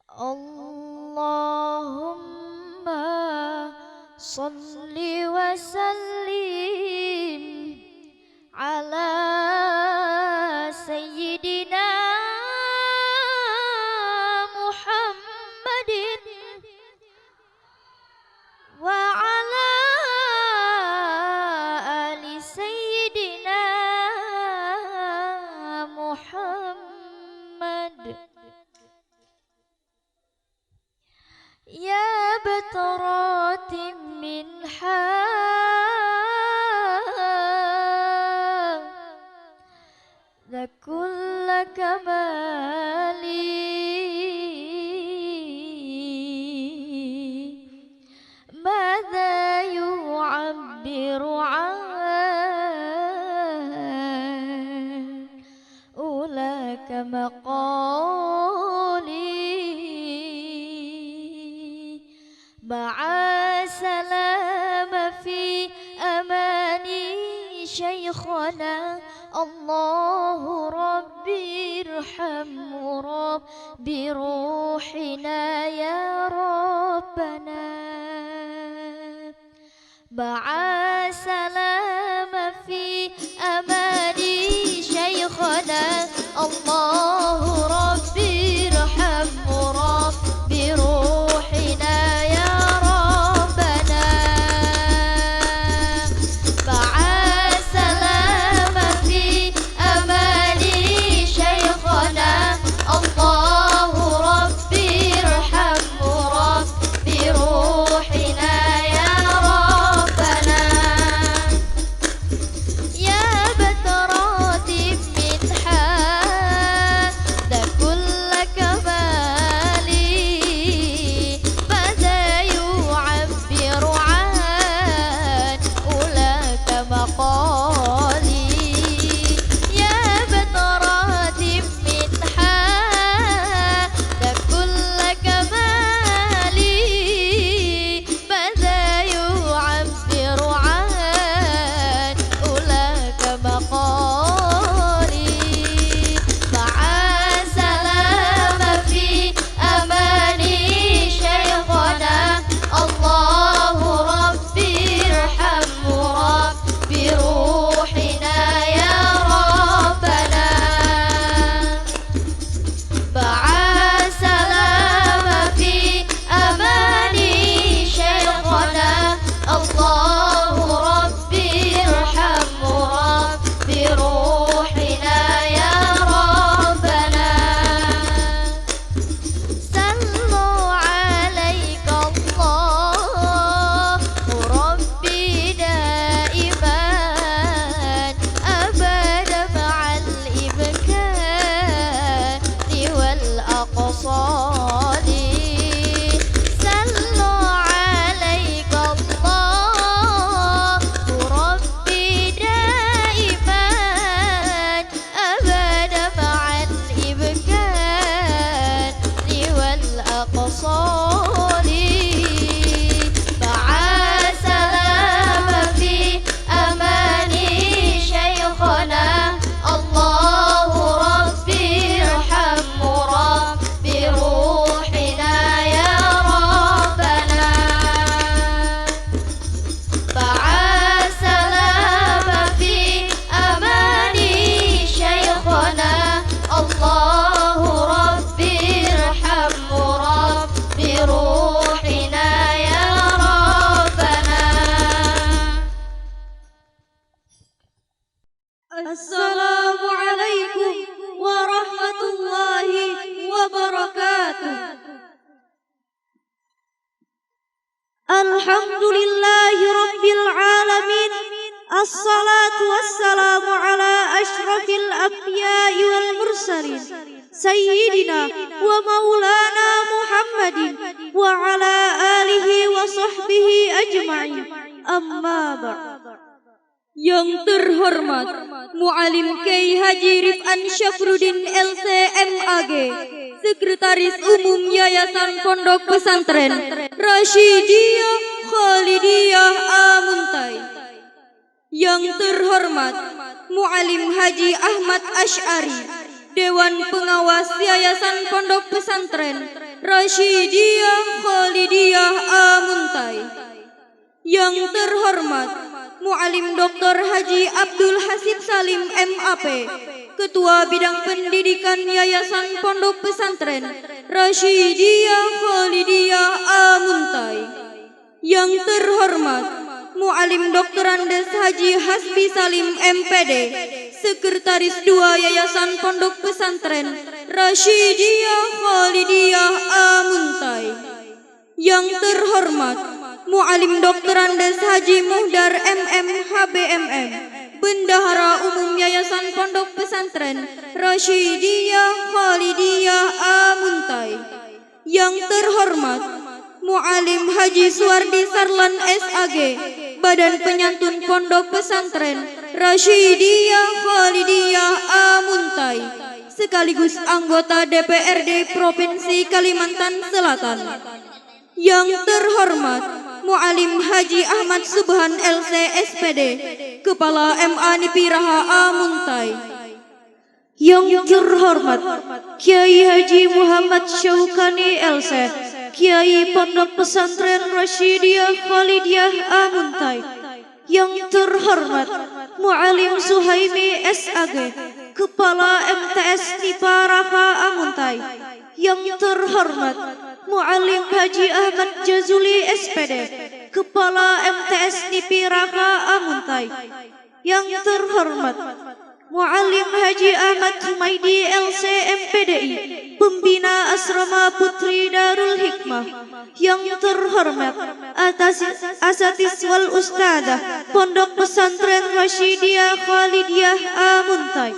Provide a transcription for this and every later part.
Allahumma salli wa sallim ala sayyidina Muhammadin wa ala ali sayyidina Muhammad. Ya bataratin minha la kulla kamali madha yu'abbiru an ulaka maqali ma'a salama fi amani shaykhana Allahu Rabbi irhamhu Rabbi ruhina ya Rabbana ma'a salama fi amani shaykhana Allahu Rabbi irhamhu Rabbi ruhina ya Rabbana ma'a salama fi amani shaykhana Allahu Rabbi irhamhu Rabbi ruhina ya Rabbana. Ya batarati minha da kulla kamali bada yu'abbiru an ulaka maqali. Ya batarati minha da kulla kamali bada yu'abbiru an ulaka maqali ma'a salama fi amani shaykhana Allahu Rabbi irhamhu Rabbi ruhina ya Rabbana ma'a salama fi amani shaykhana Allahu Rabbi irhamhu Rabbi ruhina ya Rabbana. Sallu alayka Allahu Rabbi daiman abada ma'al ibkari wal aqsali. Sallu alayka Allahu Rabbi daiman abada ma'al ibkari wal aqsali ma'a salama fi amani shaykhana Allahu Rabbi irhamhu Rabbi ruhina ya Rabbana ma'a salama fi amani shaykhana Allahu Rabbi irhamhu Rabbi ruhina ya Rabbana. Assalamualaikum warahmatullahi wabarakatuh. Alhamdulillahi rabbil alamin. Assalatu wassalamu ala ashrafil anbiya'i wal mursalin sayyidina wa maulana Muhammadin wa ala alihi wa sahbihi ajma'in. Amma ba'd. Yang terhormat Muallim Kiai Haji Rifan Syafruddin LCMAG, Sekretaris Umum Yayasan Pondok Pesantren Rasyidiyah Khalidiyah Amuntai. Yang terhormat Muallim Haji Ahmad Asy'ari, Dewan Pengawas Yayasan Pondok Pesantren Rasyidiyah Khalidiyah Amuntai. Yang terhormat Muallim Dr. Haji Abdul Hasib Salim MAP, Ketua Bidang Pendidikan Yayasan Pondok Pesantren Rasyidiyah Khalidiyah Amuntai. Yang terhormat Muallim Dr. Andes Haji Hasbi Salim MPD, Sekretaris 2 Yayasan Pondok Pesantren Rasyidiyah Khalidiyah Amuntai. Yang terhormat Muallim Dr. Andes Haji Muhdar MM HBMM, Bendahara Umum Yayasan Pondok Pesantren Rasyidiyah Khalidiyah Amuntai. Yang terhormat Muallim Haji Suwardi Sarlan SAG, Badan Penyantun Pondok Pesantren Rasyidiyah Khalidiyah Amuntai, sekaligus anggota DPRD Provinsi Kalimantan Selatan. Yang terhormat Muallim Haji Ahmad Subhan LC SPD, Kepala MA Nipiraha Amuntai. Yang terhormat Kiai Haji Muhammad Syaukani LC, Kiai Pondok Pesantren Rasyidiyah Khalidiyah Amuntai. Yang terhormat Muallim Suhaimi SAG, Kepala MTS Niparaha Amuntai. Yang terhormat Muallim Haji Ahmad Jazuli SPD, Kepala MTS Nipiraha Amuntai. Yang terhormat Muallim Haji Ahmad Humaidi LC MPDI, Pembina Asrama Putri Darul Hikmah. Yang terhormat Asatiz wal Ustadzah Pondok Pesantren Rasyidiyah Khalidiyah Amuntai.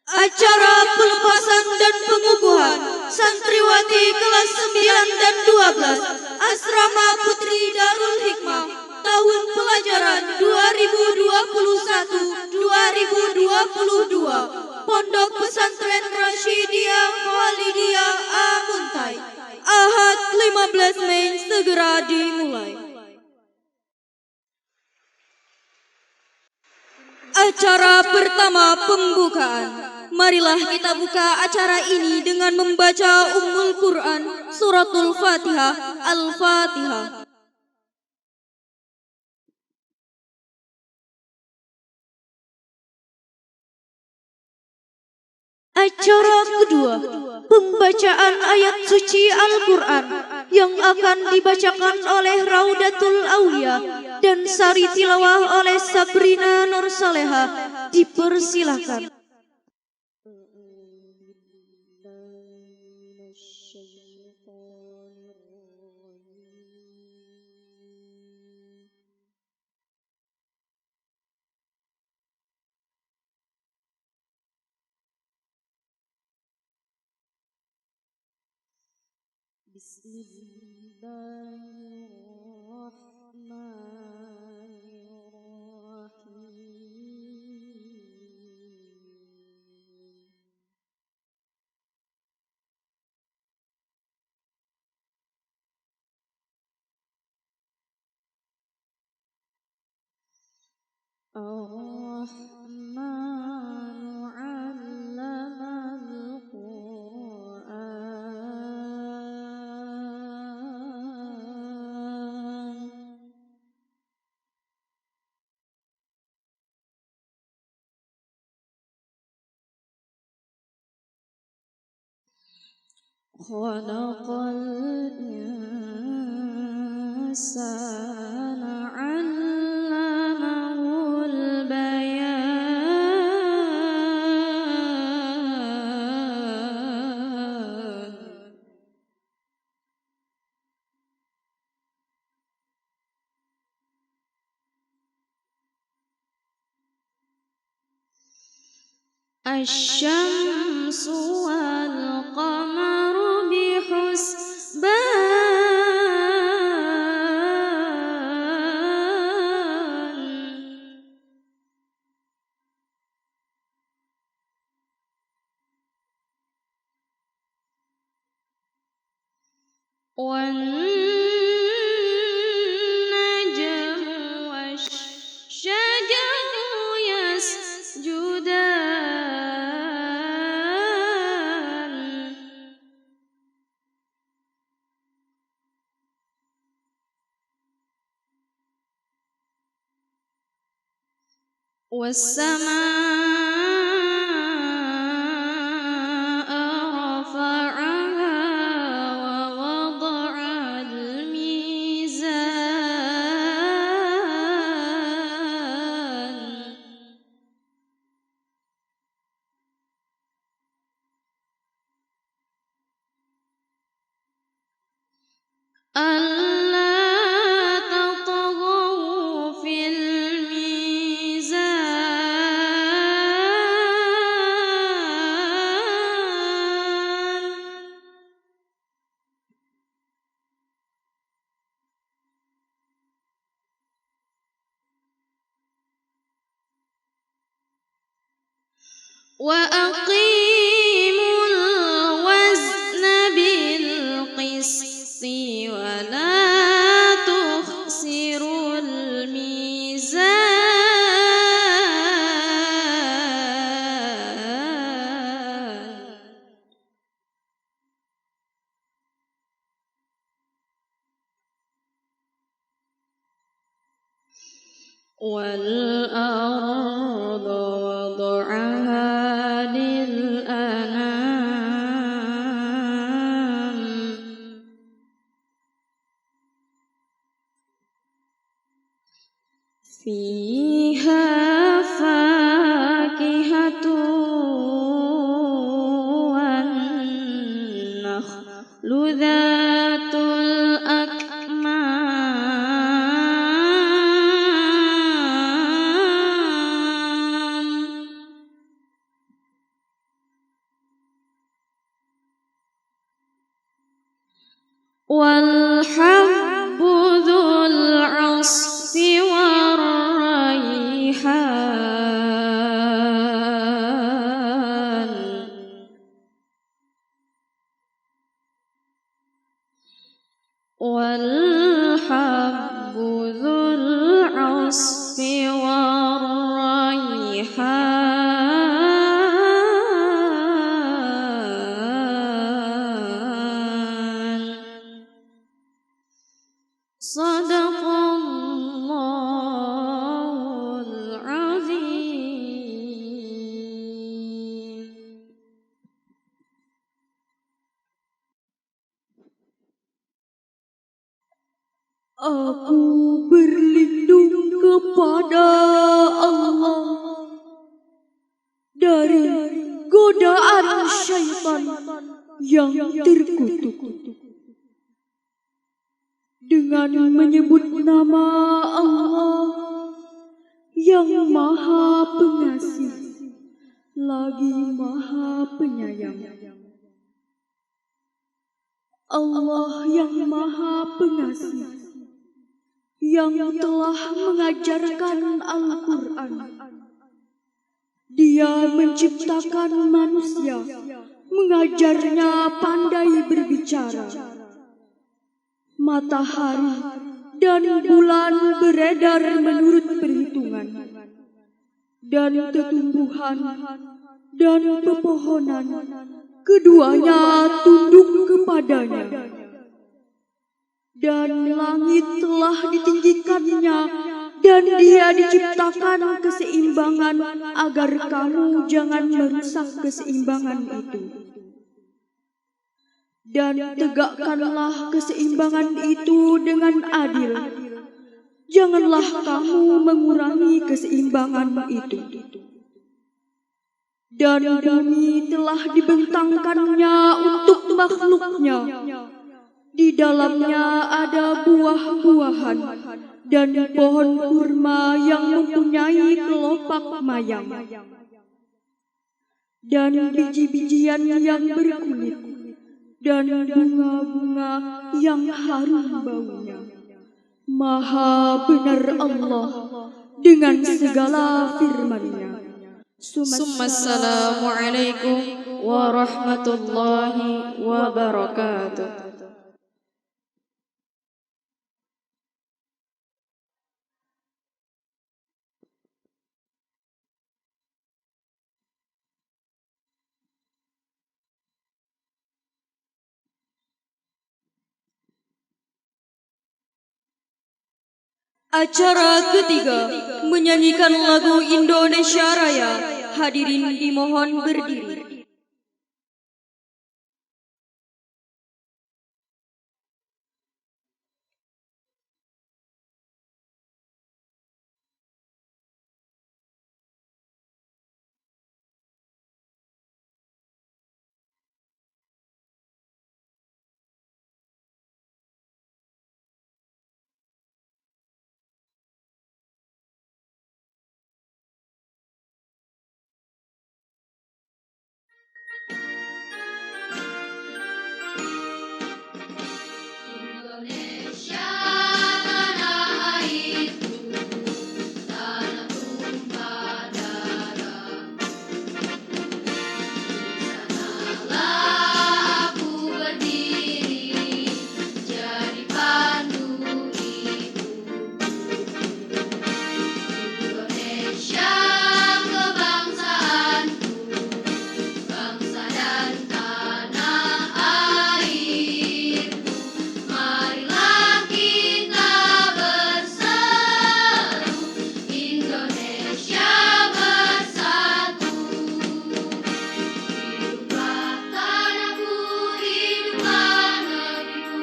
Acara pelepasan dan pengukuhan santriwati kelas 9 dan 12 Asrama Putri Darul Hikmah tahun pelajaran 2021-2022 Pondok Pesantren Rasyidiyah Khalidiyah Amuntai, Ahad 15 Mei segera dimulai. Acara pertama pembukaan. Marilah kita buka acara ini dengan membaca Ummul Quran Suratul Fatihah Al-Fatihah. Acara kedua, pembacaan ayat suci Al-Quran yang akan dibacakan oleh Raudatul Aulia dan sari tilawah oleh Sabrina Nur Saleha. Dipersilakan. Khalaqal insana 'allamahul bayan. Asy-syamsu wal qamaru bihusban. Wan najmu wasy-syajaru yasjudan. والسماء رفعها ووضع الميزان ألا تطغوا في الميزان وأقيموا الوزن بالقسط ولا تخسروا الميزان والأرض وضعها للأنام فيها فاكهة والنخل ذات الأكمام والحب ذو العصف والريحان والحب ذو العصف والريحان صدق الله العظيم. Aku berlindung kepada Allah dari godaan syaitan yang terkutuk. Dengan menyebut nama Allah yang Maha Pengasih lagi Maha Penyayang. Allah yang Maha Pengasih yang telah mengajarkan Al-Quran. Dia menciptakan manusia, mengajarnya pandai berbicara. Matahari dan bulan beredar menurut perhitungan, dan tumbuhan dan pepohonan keduanya tunduk kepadanya. Dan langit telah ditinggikannya, dan dia diciptakan keseimbangan agar kamu jangan merusak keseimbangan itu. Dan tegakkanlah keseimbangan itu dengan adil. Janganlah kamu mengurangi keseimbangan itu. Dan bumi telah dibentangkannya untuk makhluknya. Di dalamnya ada buah-buahan dan pohon kurma yang mempunyai kelopak mayang. Dan biji-bijian yang berkulit. Dan bunga-bunga yang harum baunya. Maha benar Allah dengan segala firman-Nya. Assalamualaikum warahmatullahi wabarakatuh. Acara ketiga menyanyikan lagu Indonesia Raya. Hadirin dimohon berdiri. Indonesia tanah airku, tanah tumpah darah. Sanalah aku berdiri, jadi pandu hidupku. Indonesia kebangsaanku, bangsa dan tanah airku. Marilah kita berseru, Indonesia bersatu. Hiduplah tanahku, hiduplah negeriku,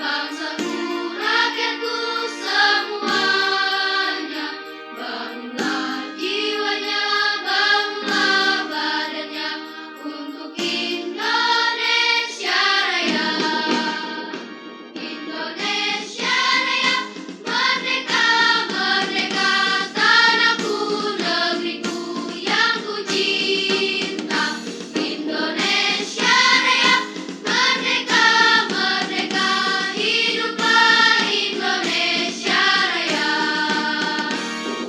bangsaku, rakyatku semuanya. Bangunlah jiwanya, bangunlah badannya, untuk Indonesia Raya. Indonesia Raya, merdeka, merdeka, tanahku, negeriku yang ku cinta. Indonesia Raya, merdeka, merdeka, hiduplah Indonesia Raya.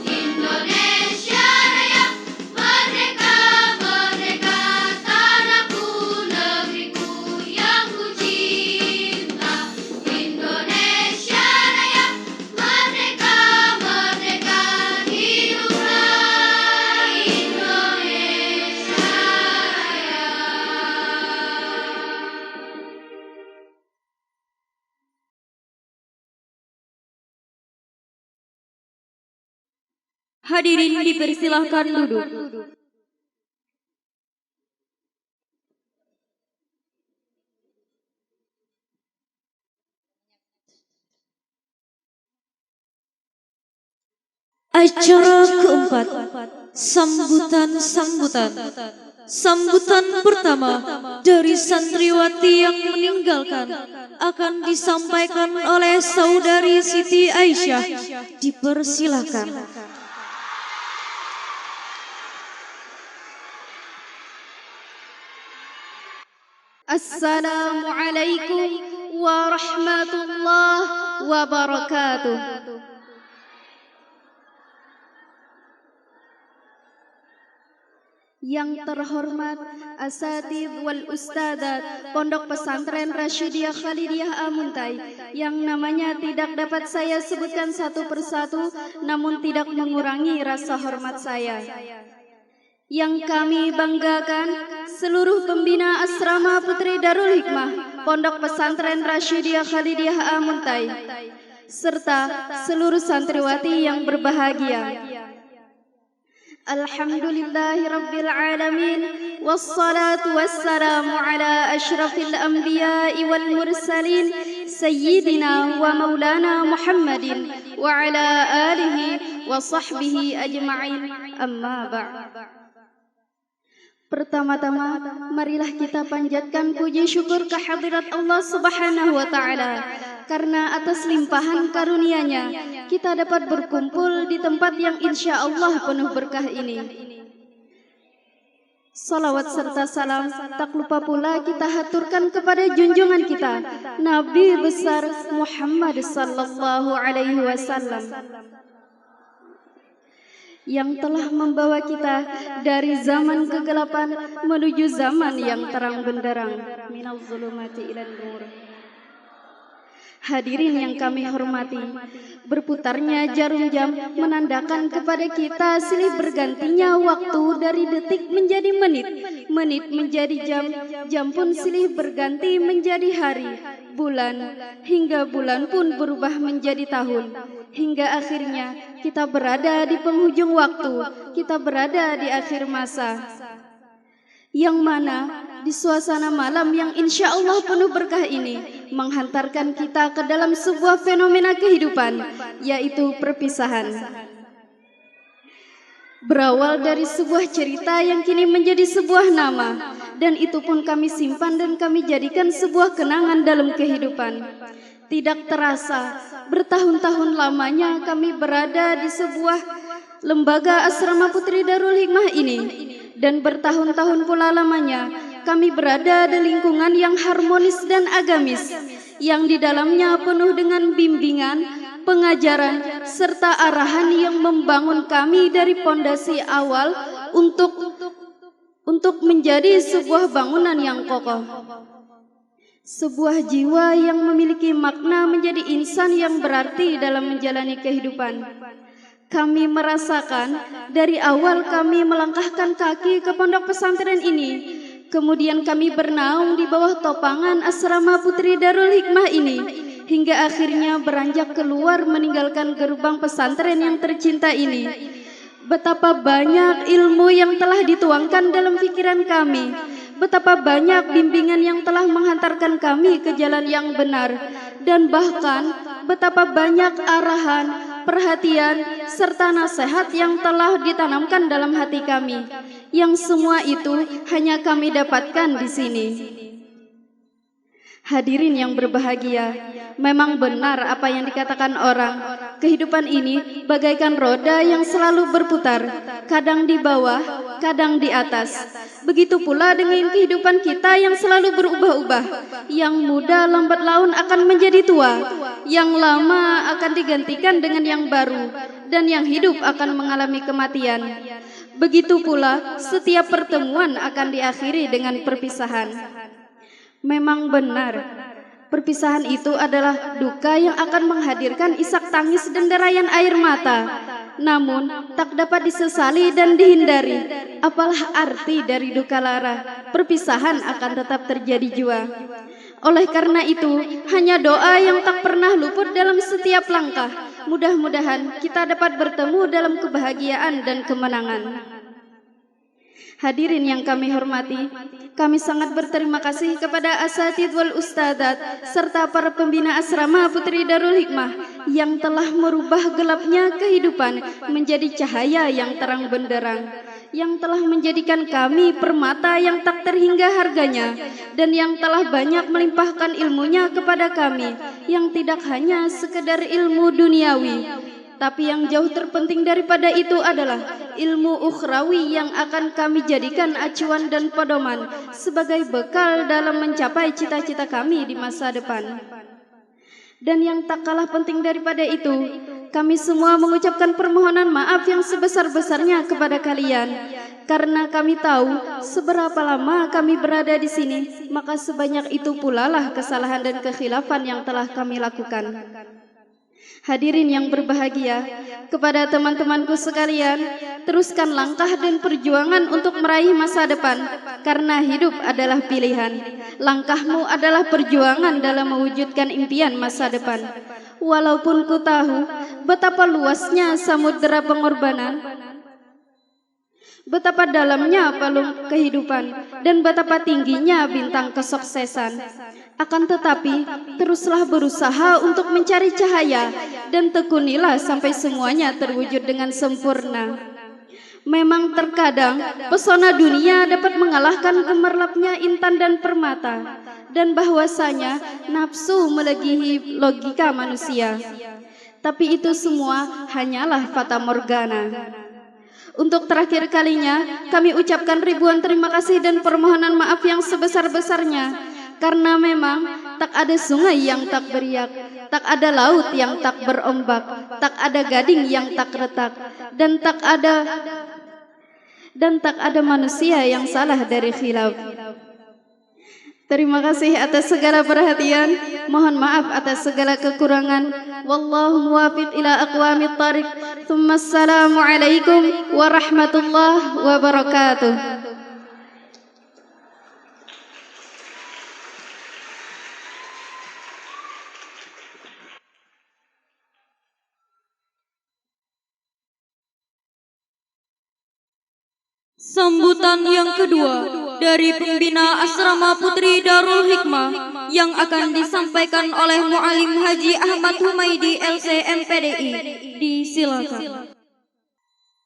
Indonesia Raya, merdeka, merdeka, tanahku, negeriku yang ku cinta. Indonesia Raya, merdeka, merdeka, hiduplah Indonesia Raya. Hadirin dipersilahkan duduk. Acara keempat, sambutan. Sambutan pertama dari santriwati yang meninggalkan akan disampaikan oleh saudari Siti Aisyah. Dipersilahkan. Assalamualaikum warahmatullahi wabarakatuh. Yang terhormat asatidz wal ustadzat Pondok Pesantren Rasyidiyah Khalidiyah Amuntai, yang namanya tidak dapat saya sebutkan satu persatu, namun tidak mengurangi rasa hormat saya. Yang kami banggakan, seluruh pembina asrama Putri Darul Hikmah Pondok Pesantren Rasyidiyah Khalidiyah Amuntai, serta seluruh santriwati yang berbahagia. Alhamdulillahi Rabbil Alamin, wassalatu wassalamu ala ashrafil anbiya'i wal mursalin, Sayyidina wa maulana Muhammadin wa ala alihi wa sahbihi ajma'in, amma ba'd. Pertama-tama, marilah kita panjatkan puji syukur kehadirat Allah Subhanahu wa Ta'ala, karena atas limpahan karunia-Nya kita dapat berkumpul di tempat yang insya Allah penuh berkah ini. Salawat serta salam tak lupa pula kita haturkan kepada junjungan kita, Nabi besar Muhammad sallallahu alaihi wasallam, yang telah membawa kita dari zaman kegelapan menuju zaman yang terang benderang, minal zulumati ilan nur. Hadirin yang kami hormati, berputarnya jarum jam menandakan kepada kita silih bergantinya waktu dari detik menjadi menit, menit menjadi jam, jam pun silih berganti menjadi hari, bulan, hingga bulan pun berubah menjadi tahun. Hingga akhirnya kita berada di penghujung waktu, kita berada di akhir masa. Yang mana di suasana malam yang insya Allah penuh berkah ini menghantarkan kita ke dalam sebuah fenomena kehidupan, yaitu perpisahan. Berawal dari sebuah cerita yang kini menjadi sebuah nama, dan itu pun kami simpan dan kami jadikan sebuah kenangan dalam kehidupan. Tidak terasa, bertahun-tahun lamanya kami berada di sebuah lembaga asrama Putri Darul Hikmah ini, dan bertahun-tahun pula lamanya kami berada di lingkungan yang harmonis dan agamis, yang di dalamnya penuh dengan bimbingan, pengajaran, serta arahan yang membangun kami dari pondasi awal untuk menjadi sebuah bangunan yang kokoh. Sebuah jiwa yang memiliki makna menjadi insan yang berarti dalam menjalani kehidupan. Kami merasakan dari awal kami melangkahkan kaki ke pondok pesantren ini, kemudian kami bernaung di bawah topangan asrama Putri Darul Hikmah ini, hingga akhirnya beranjak keluar meninggalkan gerbang pesantren yang tercinta ini. Betapa banyak ilmu yang telah dituangkan dalam pikiran kami, betapa banyak bimbingan yang telah menghantarkan kami ke jalan yang benar, dan bahkan betapa banyak arahan, perhatian, serta nasihat yang telah ditanamkan dalam hati kami, yang semua itu hanya kami dapatkan di sini. Hadirin yang berbahagia, memang benar apa yang dikatakan orang, kehidupan ini bagaikan roda yang selalu berputar, kadang di bawah, kadang di atas. Begitu pula dengan kehidupan kita yang selalu berubah-ubah, yang muda lambat laun akan menjadi tua, yang lama akan digantikan dengan yang baru, dan yang hidup akan mengalami kematian. Begitu pula setiap pertemuan akan diakhiri dengan perpisahan. Memang benar, perpisahan itu adalah duka yang akan menghadirkan isak tangis dan derayan air mata. Namun tak dapat disesali dan dihindari. Apalah arti dari duka lara, perpisahan akan tetap terjadi jua. Oleh karena itu, hanya doa yang tak pernah luput dalam setiap langkah. Mudah-mudahan kita dapat bertemu dalam kebahagiaan dan kemenangan. Hadirin yang kami hormati, kami sangat berterima kasih kepada asatidz wal ustadzat serta para pembina asrama Putri Darul Hikmah yang telah merubah gelapnya kehidupan menjadi cahaya yang terang benderang, yang telah menjadikan kami permata yang tak terhingga harganya, dan yang telah banyak melimpahkan ilmunya kepada kami, yang tidak hanya sekedar ilmu duniawi, tapi yang jauh terpenting daripada itu adalah ilmu ukhrawi yang akan kami jadikan acuan dan pedoman sebagai bekal dalam mencapai cita-cita kami di masa depan. Dan yang tak kalah penting daripada itu, kami semua mengucapkan permohonan maaf yang sebesar-besarnya kepada kalian, karena kami tahu seberapa lama kami berada di sini, maka sebanyak itu pula lah kesalahan dan kekhilafan yang telah kami lakukan. Hadirin yang berbahagia, kepada teman-temanku sekalian, teruskan langkah dan perjuangan untuk meraih masa depan, karena hidup adalah pilihan. Langkahmu adalah perjuangan dalam mewujudkan impian masa depan. Walaupun ku tahu betapa luasnya samudera pengorbanan, betapa dalamnya palung kehidupan, dan betapa tingginya bintang kesuksesan. Akan tetapi, teruslah berusaha untuk mencari cahaya dan tekunilah sampai semuanya terwujud dengan sempurna. Memang terkadang pesona dunia dapat mengalahkan gemerlapnya intan dan permata, dan bahwasanya nafsu melebihi logika manusia. Tapi itu semua hanyalah fata morgana. Untuk terakhir kalinya, kami ucapkan ribuan terima kasih dan permohonan maaf yang sebesar-besarnya, karena memang tak ada sungai yang tak beriak, tak ada laut yang tak berombak, tak ada gading yang tak retak, dan tak ada manusia yang salah dari khilaf. Terima kasih atas segala perhatian. Mohon maaf atas segala kekurangan. Wallahu muwaffiq ila aqwamit thariq. Tsumma assalamu alaikum warahmatullahi wabarakatuh. Sambutan yang kedua dari pembina Asrama Putri Darul Hikmah yang akan disampaikan oleh Muallim Haji Ahmad Humaidi LC MPDI. Disilakan.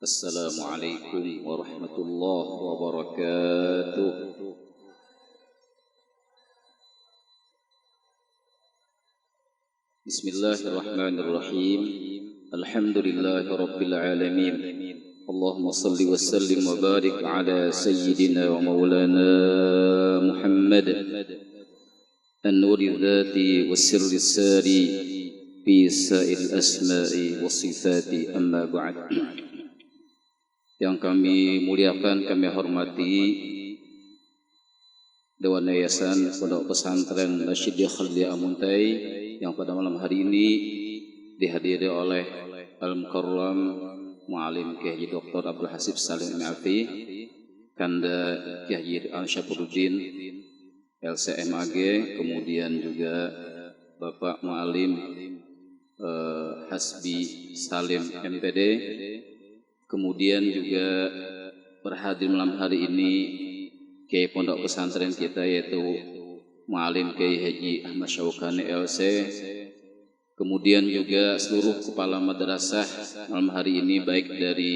Assalamualaikum warahmatullahi wabarakatuh. Bismillahirrahmanirrahim. Alhamdulillahi rabbil alamin. Allahumma salli wa sallim wa barik ala sayyidina wa maulana Muhammad an-nuri dhati wa sirri sari fi sa'il asma'i wa sifati amma ba'd. Yang kami muliakan, kami hormati Dewan Yayasan Pondok Pesantren Nasyidah Khalidiyah Amuntai yang pada malam hari ini dihadiri oleh Al-Mukarram Muallim Kiai Haji Dr. Abdul Hasib Salim MAfi, Kanda Kiai Haji Al-Syafruddin LCMAG, kemudian juga Bapak Muallim Hasbi Salim MPD, kemudian juga berhadir malam hari ini Kiai Pondok Pesantren kita yaitu Muallim Kiai Haji Ahmad Syaukani LC, kemudian juga seluruh kepala madrasah malam hari ini baik dari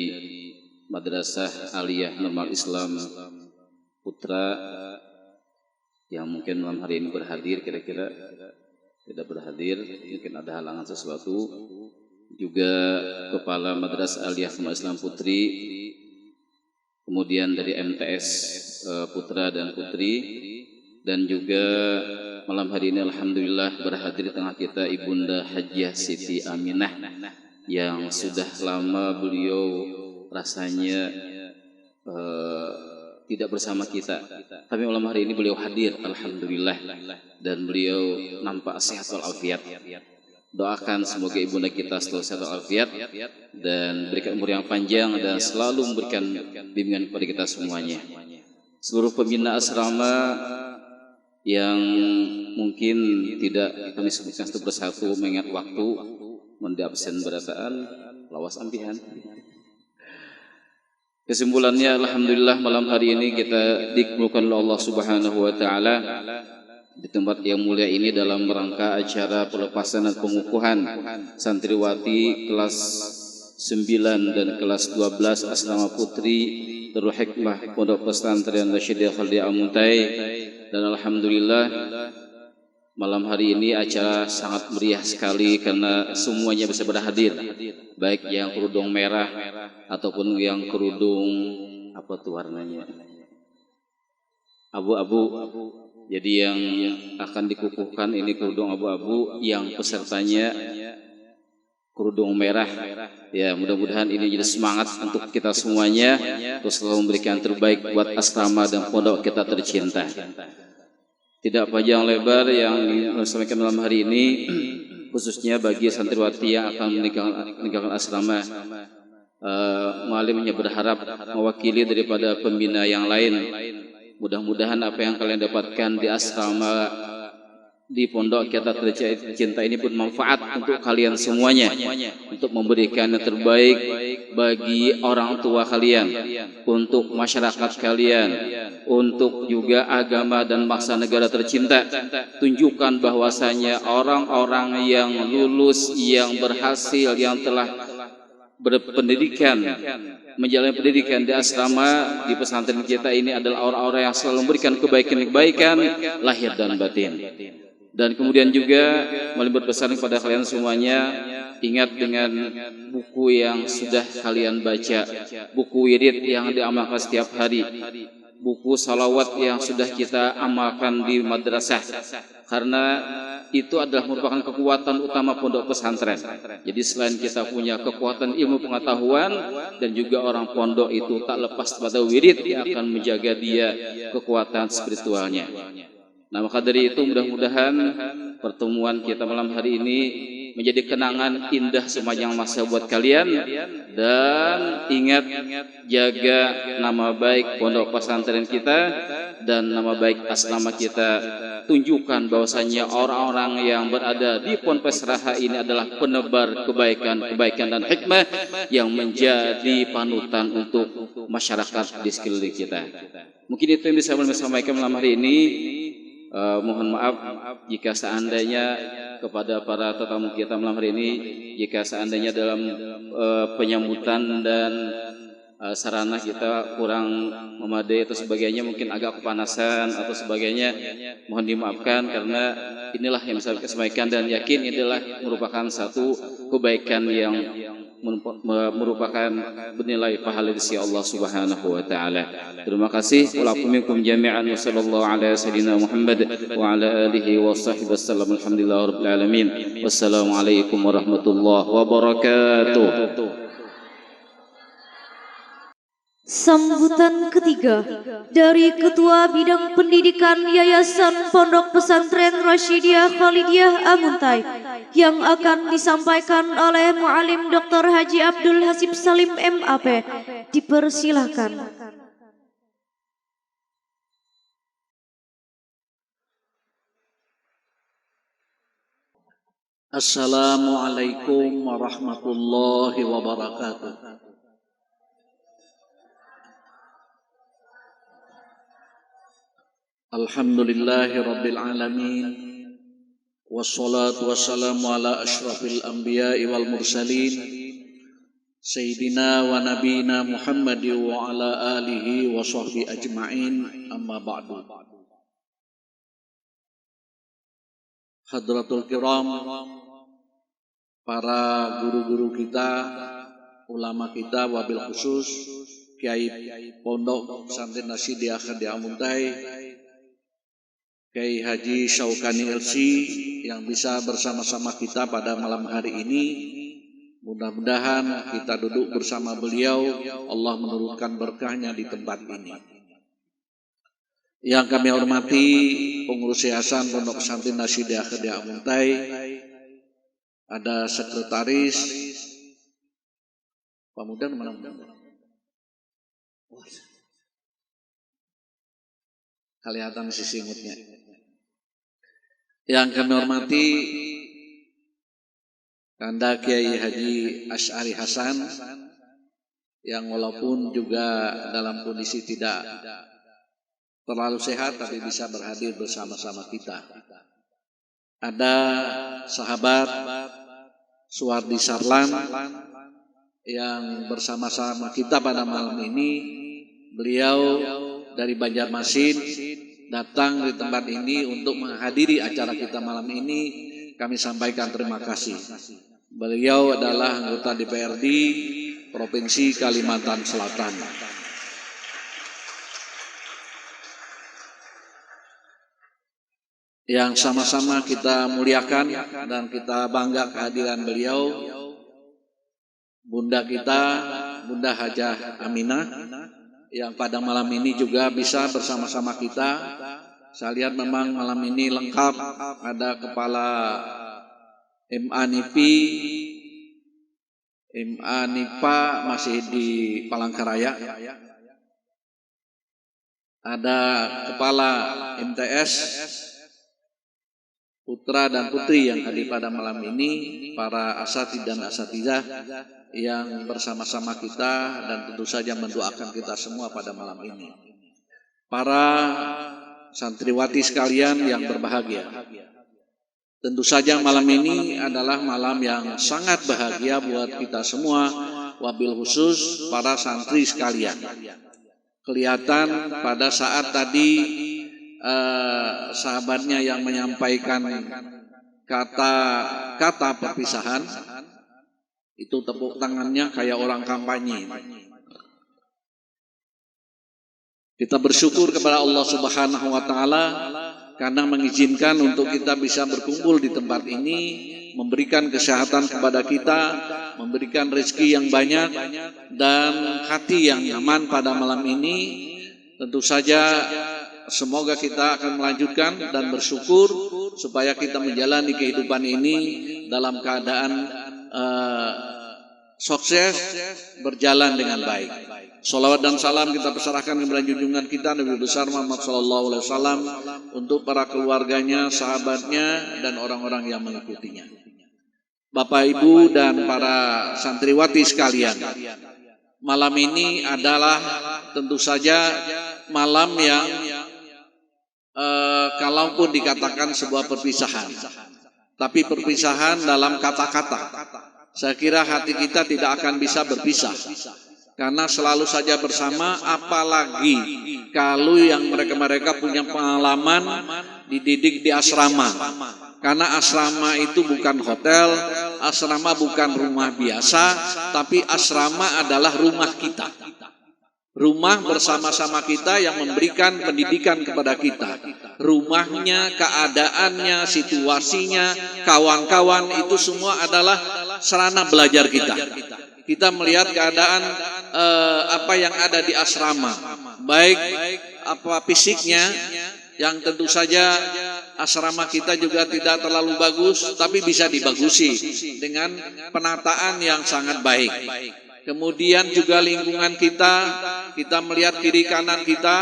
Madrasah Aliyah Normal Islam Putra yang mungkin malam hari ini berhadir, kira-kira tidak berhadir, mungkin ada halangan sesuatu, juga kepala Madrasah Aliyah Normal Islam Putri, kemudian dari MTS Putra dan Putri, dan juga malam hari ini alhamdulillah berhadir di tengah kita Ibunda Hajiah Siti Aminah yang sudah lama beliau rasanya tidak bersama kita, tapi malam hari ini beliau hadir alhamdulillah, dan beliau nampak sehat walafiat. Doakan semoga ibunda kita selalu sehat walafiat dan berikan umur yang panjang dan selalu memberikan bimbingan kepada kita semuanya. Seluruh pembina asrama yang mungkin tidak kami sebutkan satu persatu mengingat waktu, mendi absen berataan, lawas ampihan. Kesimpulannya alhamdulillah malam hari ini kita dikabulkan oleh Allah Subhanahu wa taala di tempat yang mulia ini dalam rangka acara pelepasan dan pengukuhan santriwati kelas 9 dan kelas 12 Asrama Putri Darul Hikmah Pondok Pesantren Nasyidah Khalidiyah Amuntai. Dan alhamdulillah malam hari ini acara sangat meriah sekali karena semuanya bisa berhadir, baik yang kerudung merah ataupun yang kerudung apa tuh warnanya abu-abu. Jadi yang akan dikukuhkan ini kerudung abu-abu, yang pesertanya kerudung merah. Ya, mudah-mudahan ini jadi semangat untuk kita semuanya untuk selalu memberikan terbaik buat asrama dan pondok kita tercinta. Tidak panjang lebar yang disampaikan malam hari ini, khususnya bagi santriwati yang akan meninggalkan asrama. Muallimnya berharap mewakili daripada pembina yang lain. Mudah-mudahan apa yang kalian dapatkan di asrama di pondok kita tercinta ini pun manfaat untuk kalian semuanya, untuk memberikan yang terbaik bagi orang tua kalian, untuk masyarakat kalian, untuk juga agama dan bangsa negara tercinta. Tunjukkan bahwasanya orang-orang yang lulus, yang berhasil, yang telah berpendidikan, menjalani pendidikan di asrama di pesantren kita ini adalah orang-orang yang selalu memberikan kebaikan-kebaikan lahir dan batin. Dan kemudian juga melibat pesan kepada kalian semuanya, ingat dengan buku yang sudah kalian baca, buku wirid yang diamalkan setiap hari, buku salawat yang sudah kita amalkan di madrasah, karena itu adalah merupakan kekuatan utama pondok pesantren. Jadi selain kita punya kekuatan ilmu pengetahuan, dan juga orang pondok itu tak lepas pada wirid yang akan menjaga dia kekuatan spiritualnya. Nah, maka dari itu mudah-mudahan pertemuan kita malam hari ini menjadi kenangan indah sepanjang masa buat kalian. Dan ingat, jaga nama baik pondok pesantren kita dan nama baik asrama kita. Tunjukkan bahwasanya orang-orang yang berada di Ponpes Raha ini adalah penebar kebaikan dan hikmah yang menjadi panutan untuk masyarakat di sekeliling kita. Mungkin itu yang bisa saya sampaikan malam hari ini. Mohon maaf jika seandainya kepada para tetamu kita malam hari ini, jika seandainya dalam penyambutan dan sarana kita kurang memadai atau sebagainya, mungkin agak kepanasan atau sebagainya, mohon dimaafkan karena inilah yang bisa kita sampaikan dan yakin inilah merupakan satu kebaikan yang merupakan bernilai pahala di sisi Allah Subhanahu wa taala. Terima kasih. Walakum jami'an sallallahu ala sayyidina Muhammad wa ala alihi wa sahbihi wasallam. Alhamdulillahirabbil alamin. Wassalamualaikum warahmatullahi wabarakatuh. Sambutan ketiga dari Ketua Bidang Pendidikan Yayasan Pondok Pesantren Rasyidiyah Khalidiyah Amuntai yang akan disampaikan oleh Muallim Dr. Haji Abdul Hasib Salim MAP. Dipersilahkan. Assalamualaikum warahmatullahi wabarakatuh. Alhamdulillahi rabbil alamin. Wassalatu wassalamu ala ashrafil anbiya'i wal mursalin Sayyidina wa nabina Muhammad wa ala alihi wa sahbihi ajma'in. Amma ba'du. Hadratul kiram, para guru-guru kita, ulama kita, wabil khusus Kiai Pondok Pesantren Rasyidiyah Khalidiyah Amuntai, Kiai Haji Syaukani LC yang bisa bersama-sama kita pada malam hari ini. Mudah-mudahan kita duduk bersama beliau, Allah menurunkan berkahnya di tempat ini. Yang kami hormati pengurus yayasan Pondok Pesantren Rasyidiyah Khalidiyah Amuntai, ada sekretaris, Pak Muda mana? Kelihatan sisi imutnya. Yang kami hormati Kanda Kiai Haji Asy'ari Hasan yang walaupun juga dalam kondisi tidak terlalu sehat tapi bisa berhadir bersama-sama kita. Ada sahabat Suwardi Sarlan yang bersama-sama kita pada malam ini. Beliau dari Banjarmasin datang di tempat ini untuk menghadiri acara kita malam ini. Kami sampaikan terima kasih. Beliau adalah anggota DPRD Provinsi Kalimantan Selatan. Yang sama-sama kita muliakan dan kita bangga kehadiran beliau, Bunda kita, Bunda Hajah Aminah, yang pada malam ini juga bisa bersama-sama kita. Saya lihat memang malam ini lengkap, ada kepala MA NIPA masih di Palangkaraya, ada kepala MTS putra dan putri yang hadir pada malam ini, para asatidz dan asatidzah yang bersama-sama kita dan tentu saja mendoakan kita semua pada malam ini. Para santriwati sekalian yang berbahagia, tentu saja malam ini adalah malam yang sangat bahagia buat kita semua, wabil khusus para santri sekalian. Kelihatan pada saat tadi sahabatnya yang menyampaikan kata perpisahan, itu tepuk tangannya kayak orang kampanye. Kita bersyukur kepada Allah Subhanahu wa taala karena mengizinkan untuk kita bisa berkumpul di tempat ini, memberikan kesehatan kepada kita, memberikan rezeki yang banyak dan hati yang nyaman pada malam ini. Tentu saja semoga kita akan melanjutkan dan bersyukur supaya kita menjalani kehidupan ini dalam keadaan sukses, berjalan dengan baik. Salawat dan salam kita perserahkan kepada junjungan kita Nabi besar Muhammad SAW untuk para keluarganya, sahabatnya, dan orang-orang yang mengikutinya. Bapak, Ibu, dan para santriwati sekalian, malam ini adalah tentu saja malam yang kalaupun dikatakan sebuah perpisahan, tapi perpisahan dalam kata-kata. Saya kira hati kita tidak akan bisa berpisah, karena selalu saja bersama, apalagi kalau yang mereka punya pengalaman dididik di asrama. Karena asrama itu bukan hotel, asrama bukan rumah biasa, tapi asrama adalah rumah kita. Rumah bersama-sama kita yang memberikan pendidikan kepada kita. Rumahnya, keadaannya, situasinya, kawan-kawan itu semua adalah sarana belajar kita. Kita melihat keadaan apa yang ada di asrama, baik apa fisiknya, yang tentu saja asrama kita juga tidak terlalu bagus, tapi bisa dibagusi dengan penataan yang sangat baik. Kemudian juga lingkungan kita melihat kiri kanan kita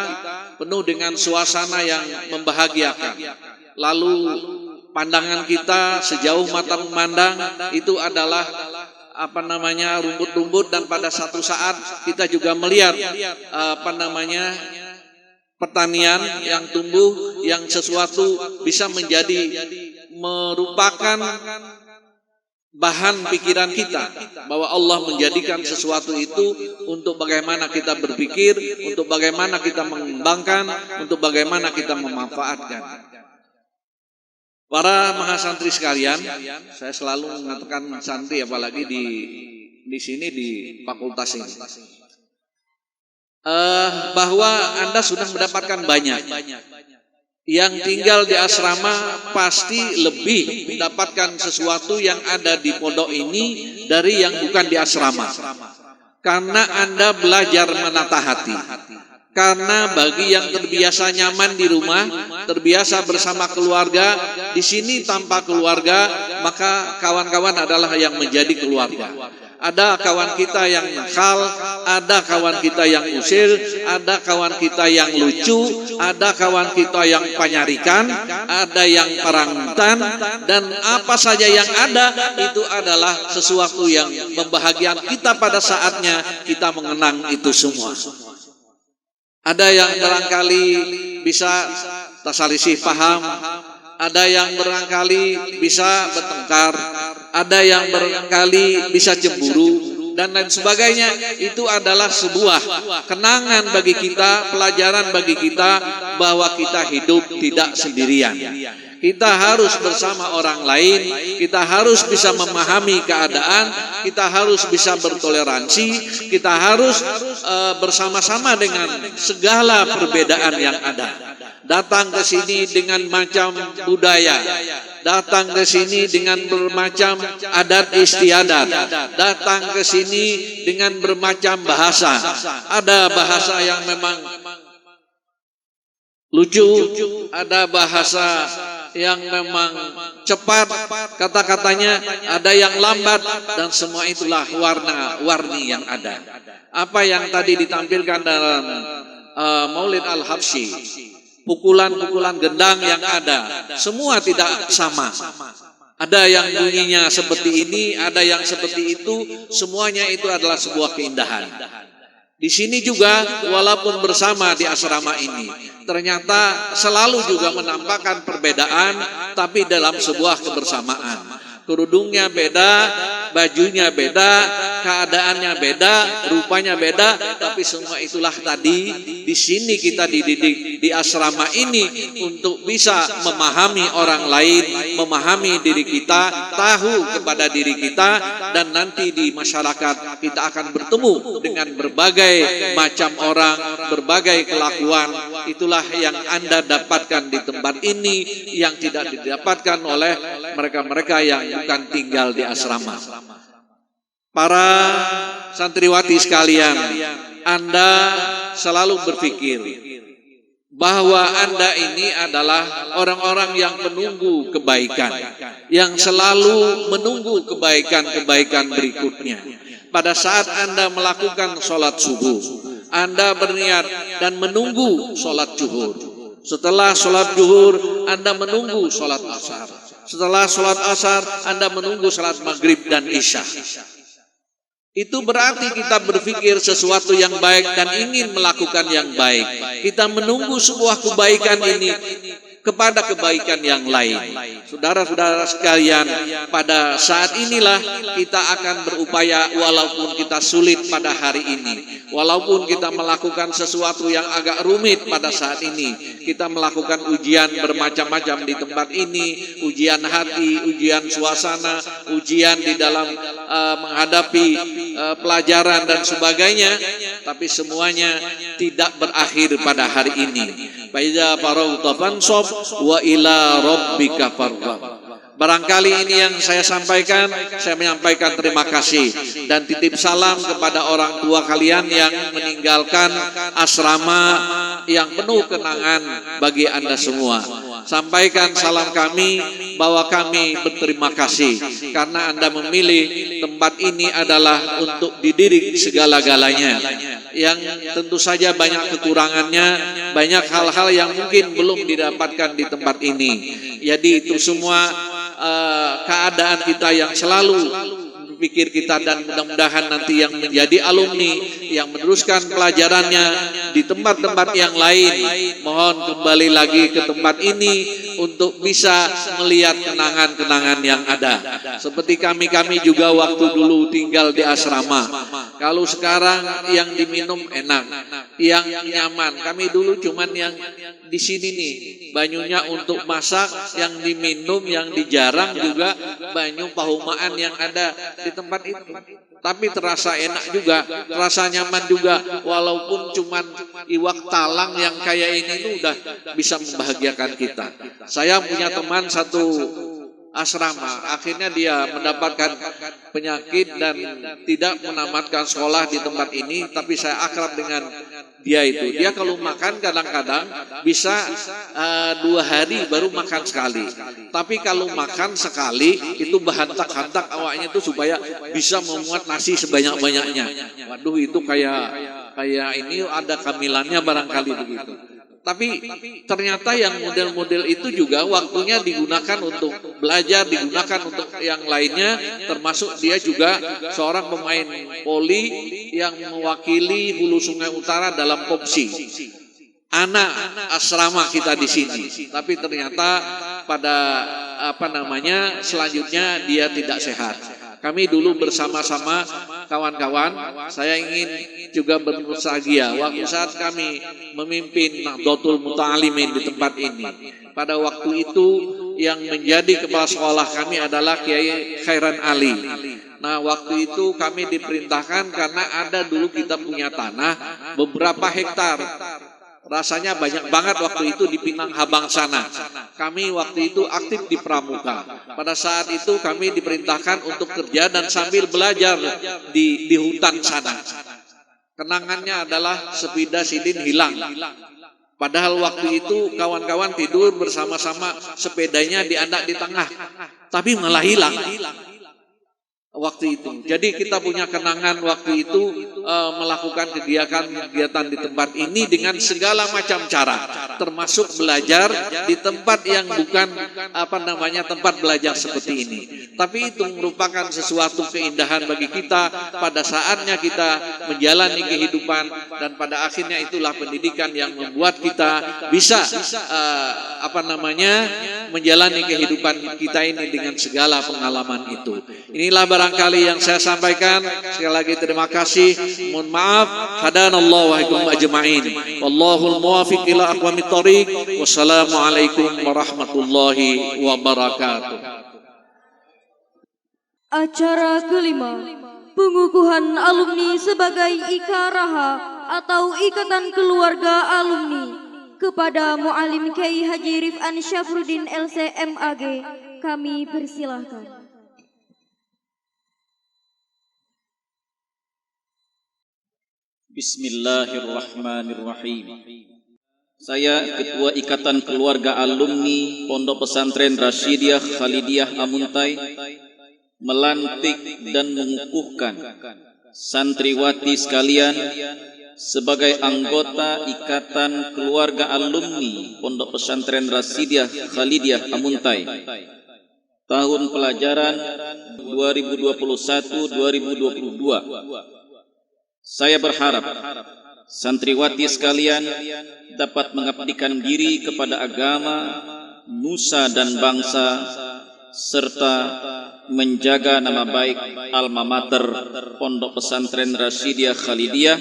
penuh dengan suasana yang membahagiakan. Lalu pandangan kita sejauh mata memandang itu adalah rumput-rumput, dan pada satu saat kita juga melihat pertanian yang tumbuh, yang sesuatu bisa merupakan bahan pikiran kita, bahwa Allah menjadikan sesuatu itu untuk bagaimana kita berpikir, untuk bagaimana kita mengembangkan, untuk bagaimana kita memanfaatkan. Para mahasantri sekalian, saya selalu mengatakan santri, apalagi di sini di fakultas ini, bahwa Anda sudah mendapatkan banyak. Yang tinggal di asrama pasti lebih mendapatkan sesuatu yang ada di pondok ini dari yang bukan di asrama. Karena Anda belajar menata hati. Karena bagi yang terbiasa nyaman di rumah, terbiasa bersama keluarga, di sini tanpa keluarga, maka kawan-kawan adalah yang menjadi keluarga. Ada kawan kita yang nakal, ada kawan kita yang usil, ada kawan kita yang lucu, ada kawan kita yang panyarikan, ada yang parantan, dan apa saja yang ada itu adalah sesuatu yang membahagiakan kita pada saatnya kita mengenang itu semua. Ada yang barangkali bisa terselisih paham, ada yang barangkali bisa bertengkar, ada yang barangkali bisa cemburu, dan lain sebagainya. Itu adalah sebuah kenangan bagi kita, pelajaran bagi kita, bahwa kita hidup tidak sendirian. Kita harus bersama orang lain, kita harus bisa memahami keadaan, kita harus bisa bertoleransi, kita harus bersama-sama dengan segala perbedaan yang ada. Datang ke sini dengan macam budaya, datang ke sini dengan bermacam adat istiadat, datang ke sini dengan bermacam bahasa. Ada bahasa yang memang lucu, ada bahasa yang memang cepat kata-katanya, ada yang lambat, dan semua itulah warna-warni yang ada. Apa yang tadi ditampilkan dalam Maulid Al-Habsyi, pukulan-pukulan gendang yang ada, semua tidak sama. Ada yang bunyinya seperti ini, ada yang seperti itu, semuanya itu adalah sebuah keindahan. Di sini juga walaupun bersama di asrama ini, ternyata selalu juga menampakkan perbedaan, tapi dalam sebuah kebersamaan. Kerudungnya beda, bajunya beda, keadaannya beda, rupanya beda, tapi semua itulah tadi di sini kita dididik di asrama ini untuk bisa memahami orang lain, memahami diri kita, tahu kepada diri kita, dan nanti di masyarakat kita akan bertemu dengan berbagai macam orang, berbagai kelakuan. Itulah yang Anda dapatkan di tempat ini, yang tidak didapatkan oleh mereka-mereka yang bukan tinggal di asrama. Para santriwati sekalian, Anda selalu berpikir bahwa Anda ini adalah orang-orang yang menunggu kebaikan, yang selalu menunggu kebaikan-kebaikan berikutnya. Pada saat Anda melakukan sholat subuh, Anda berniat dan menunggu sholat zuhur. Setelah sholat zuhur, Anda menunggu sholat asar. Setelah sholat asar, Anda menunggu sholat maghrib dan isya. Itu berarti kita berpikir sesuatu yang baik dan ingin melakukan yang baik. Kita menunggu sebuah kebaikan ini kepada kebaikan yang lain. Saudara-saudara sekalian, pada saat inilah kita akan berupaya walaupun kita sulit pada hari ini. Walaupun kita melakukan sesuatu yang agak rumit pada saat ini. Kita melakukan ujian bermacam-macam di tempat ini. Ujian hati, ujian suasana, ujian di dalam menghadapi pelajaran dan sebagainya. Tapi semuanya tidak berakhir pada hari ini. Faiza faragta fansab wa ila rabbika farghab. Barangkali ini yang saya sampaikan, saya menyampaikan terima kasih dan titip salam kepada orang tua kalian yang meninggalkan asrama yang penuh kenangan bagi Anda semua. Sampaikan salam kami bahwa kami berterima kasih karena Anda memilih tempat ini adalah untuk dididik segala-galanya. Yang tentu saja banyak kekurangannya, banyak hal-hal yang mungkin belum didapatkan di tempat ini. Jadi itu semua keadaan kita yang selalu berpikir kita, dan mudah-mudahan nanti yang menjadi alumni yang meneruskan pelajarannya di tempat-tempat yang lain, mohon kembali lagi ke tempat ini untuk bisa melihat kenangan-kenangan yang ada. Seperti kami juga waktu dulu tinggal di asrama. Kalau sekarang yang diminum enak, yang nyaman. Kami dulu cuman yang di sini nih, banyunya untuk masak, yang diminum, yang dijarang juga banyu pahumaan yang ada di tempat itu. Tapi terasa enak juga, terasa nyaman juga, walaupun cuman iwak talang yang kayak ini itu udah bisa membahagiakan kita. Saya punya teman satu asrama, akhirnya dia mendapatkan penyakit dan tidak menamatkan sekolah di tempat ini, tapi saya akrab dengan dia itu. Dia kalau makan kadang-kadang bisa 2 hari baru makan sekali. Tapi kalau makan sekali itu berhantak-hantak awaknya itu supaya bisa memuat nasi sebanyak-banyaknya. Waduh, itu kayak ini ada kamilannya barangkali begitu. Tapi ternyata yang model-model itu juga waktunya digunakan untuk belajar, digunakan untuk yang lainnya, termasuk dia juga seorang pemain voli yang mewakili Hulu Sungai Utara dalam POPSI. Anak asrama kita di sini. Tapi ternyata pada selanjutnya dia tidak sehat. Kami dulu bersama-sama kawan-kawan, saya ingin juga bernostalgia waktu saat kami memimpin Nahdlatul Muta'alimin di tempat ini. Pada waktu itu yang menjadi kepala sekolah kami adalah Kiai Khairan Ali. Nah, waktu itu kami diperintahkan karena ada dulu kita punya tanah beberapa hektar. Rasanya banyak banget waktu itu di Pinang Habang sana. Kami waktu itu aktif di Pramuka. Pada saat itu kami diperintahkan untuk kerja dan sambil belajar di hutan sana. Kenangannya adalah sepeda sidin hilang. Padahal waktu itu kawan-kawan tidur bersama-sama, sepedanya diandak di tengah. Tapi malah hilang waktu itu. Jadi kita punya kenangan waktu itu melakukan kegiatan di tempat ini dengan segala macam cara, termasuk belajar di tempat yang bukan tempat belajar seperti ini. Tapi itu merupakan sesuatu keindahan bagi kita pada saatnya kita menjalani kehidupan, dan pada akhirnya itulah pendidikan yang membuat kita bisa menjalani kehidupan kita ini dengan segala pengalaman itu. Inilah barangkali yang saya sampaikan. Sekali lagi terima kasih. Mohon maaf. Hadanallahu wa iyyakum ajma'in. Wallahul muwaffiq ila aqwamit thoriq. Wassalamualaikum warahmatullahi wabarakatuh. Acara kelima, pengukuhan alumni sebagai Ikaraha atau Ikatan Keluarga Alumni kepada Muallim Kiai Haji Rif'an Syafruddin LCMAG. Kami persilahkan. Bismillahirrahmanirrahim. Saya Ketua Ikatan Keluarga Alumni Pondok Pesantren Rasyidiyah Khalidiyah Amuntai melantik dan mengukuhkan santriwati sekalian sebagai anggota Ikatan Keluarga Alumni Pondok Pesantren Rasyidiyah Khalidiyah Amuntai tahun pelajaran 2021-2022. Saya berharap santriwati sekalian dapat mengabdikan diri kepada agama, nusa dan bangsa, serta menjaga nama baik alma mater Pondok Pesantren Rasyidiyah Khalidiyah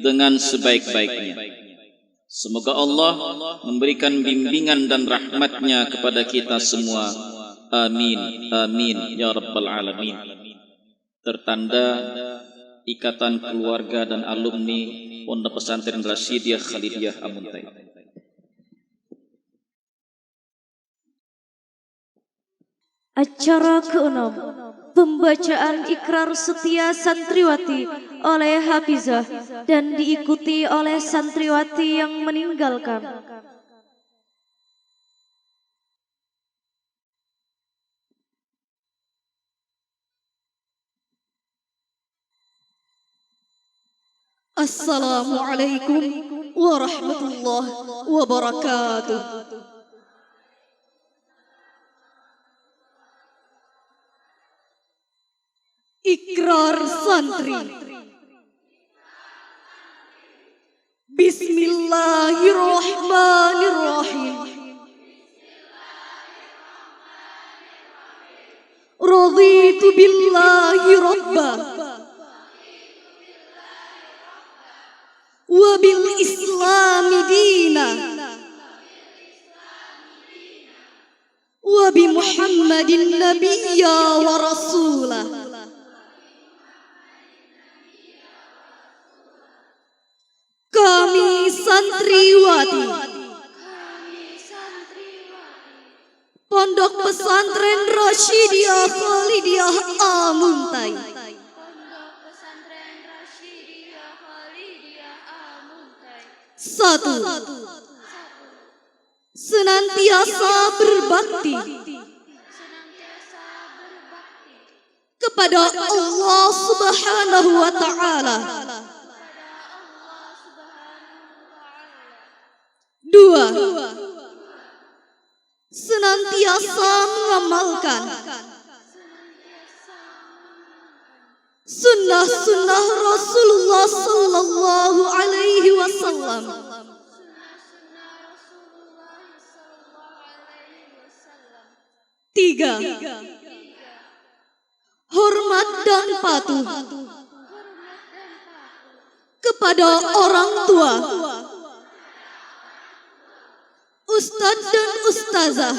dengan sebaik-baiknya. Semoga Allah memberikan bimbingan dan rahmatnya kepada kita semua. Amin, amin, ya rabbal alamin. Tertanda Ikatan Keluarga dan Alumni Pondok Pesantren Rasyidiyah Khalidiyah Amuntai. Acara ke-6, pembacaan ikrar setia santriwati oleh Hafizah dan diikuti oleh santriwati yang meninggalkan. Assalamualaikum warahmatullahi wabarakatuh. Ikrar santri. Bismillahirrahmanirrahim. Raditu billahi rabba wa bil islami dina wa bi Muhammadin nabiyya wa rasulah. Kami santriwati Pondok Pesantren Rasyidiyah Khalidiyah Amuntai satu, senantiasa berbakti kepada Allah Subhanahu wa Ta'ala. Dua, senantiasa mengamalkan sunnah-sunnah Rasulullah sallallahu alaihi wasallam. Tiga, hormat dan patuh kepada orang tua, ustadz dan ustazah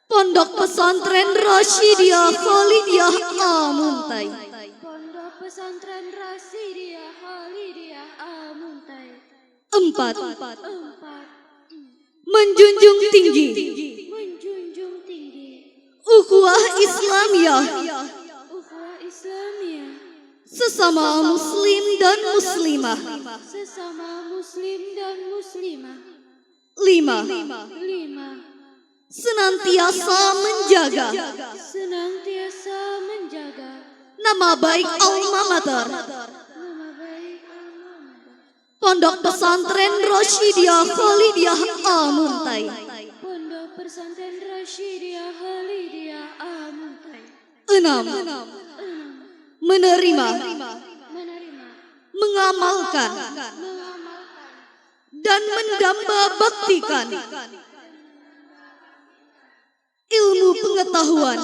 Pondok Pesantren Rasyidiyah Khalidiyah Amuntai. Pondok Pesantren Rasyidiyah Khalidiyah Amuntai. Empat, menjunjung tinggi Menjunjung tinggi ukhuwah Islamiyah ukhuwah Islamiyah sesama muslim dan muslimah. sesama muslim dan muslimah. Lima, Lima, senantiasa menjaga nama baik alma mater nama baik alma Pondok Pesantren Rasyidiyah Khalidiyah Amuntai. Pondok Pesantren Rasyidiyah Khalidiyah Amuntai. Enam, menerima, Menerima, mengamalkan, dan mendamba baktikan ilmu pengetahuan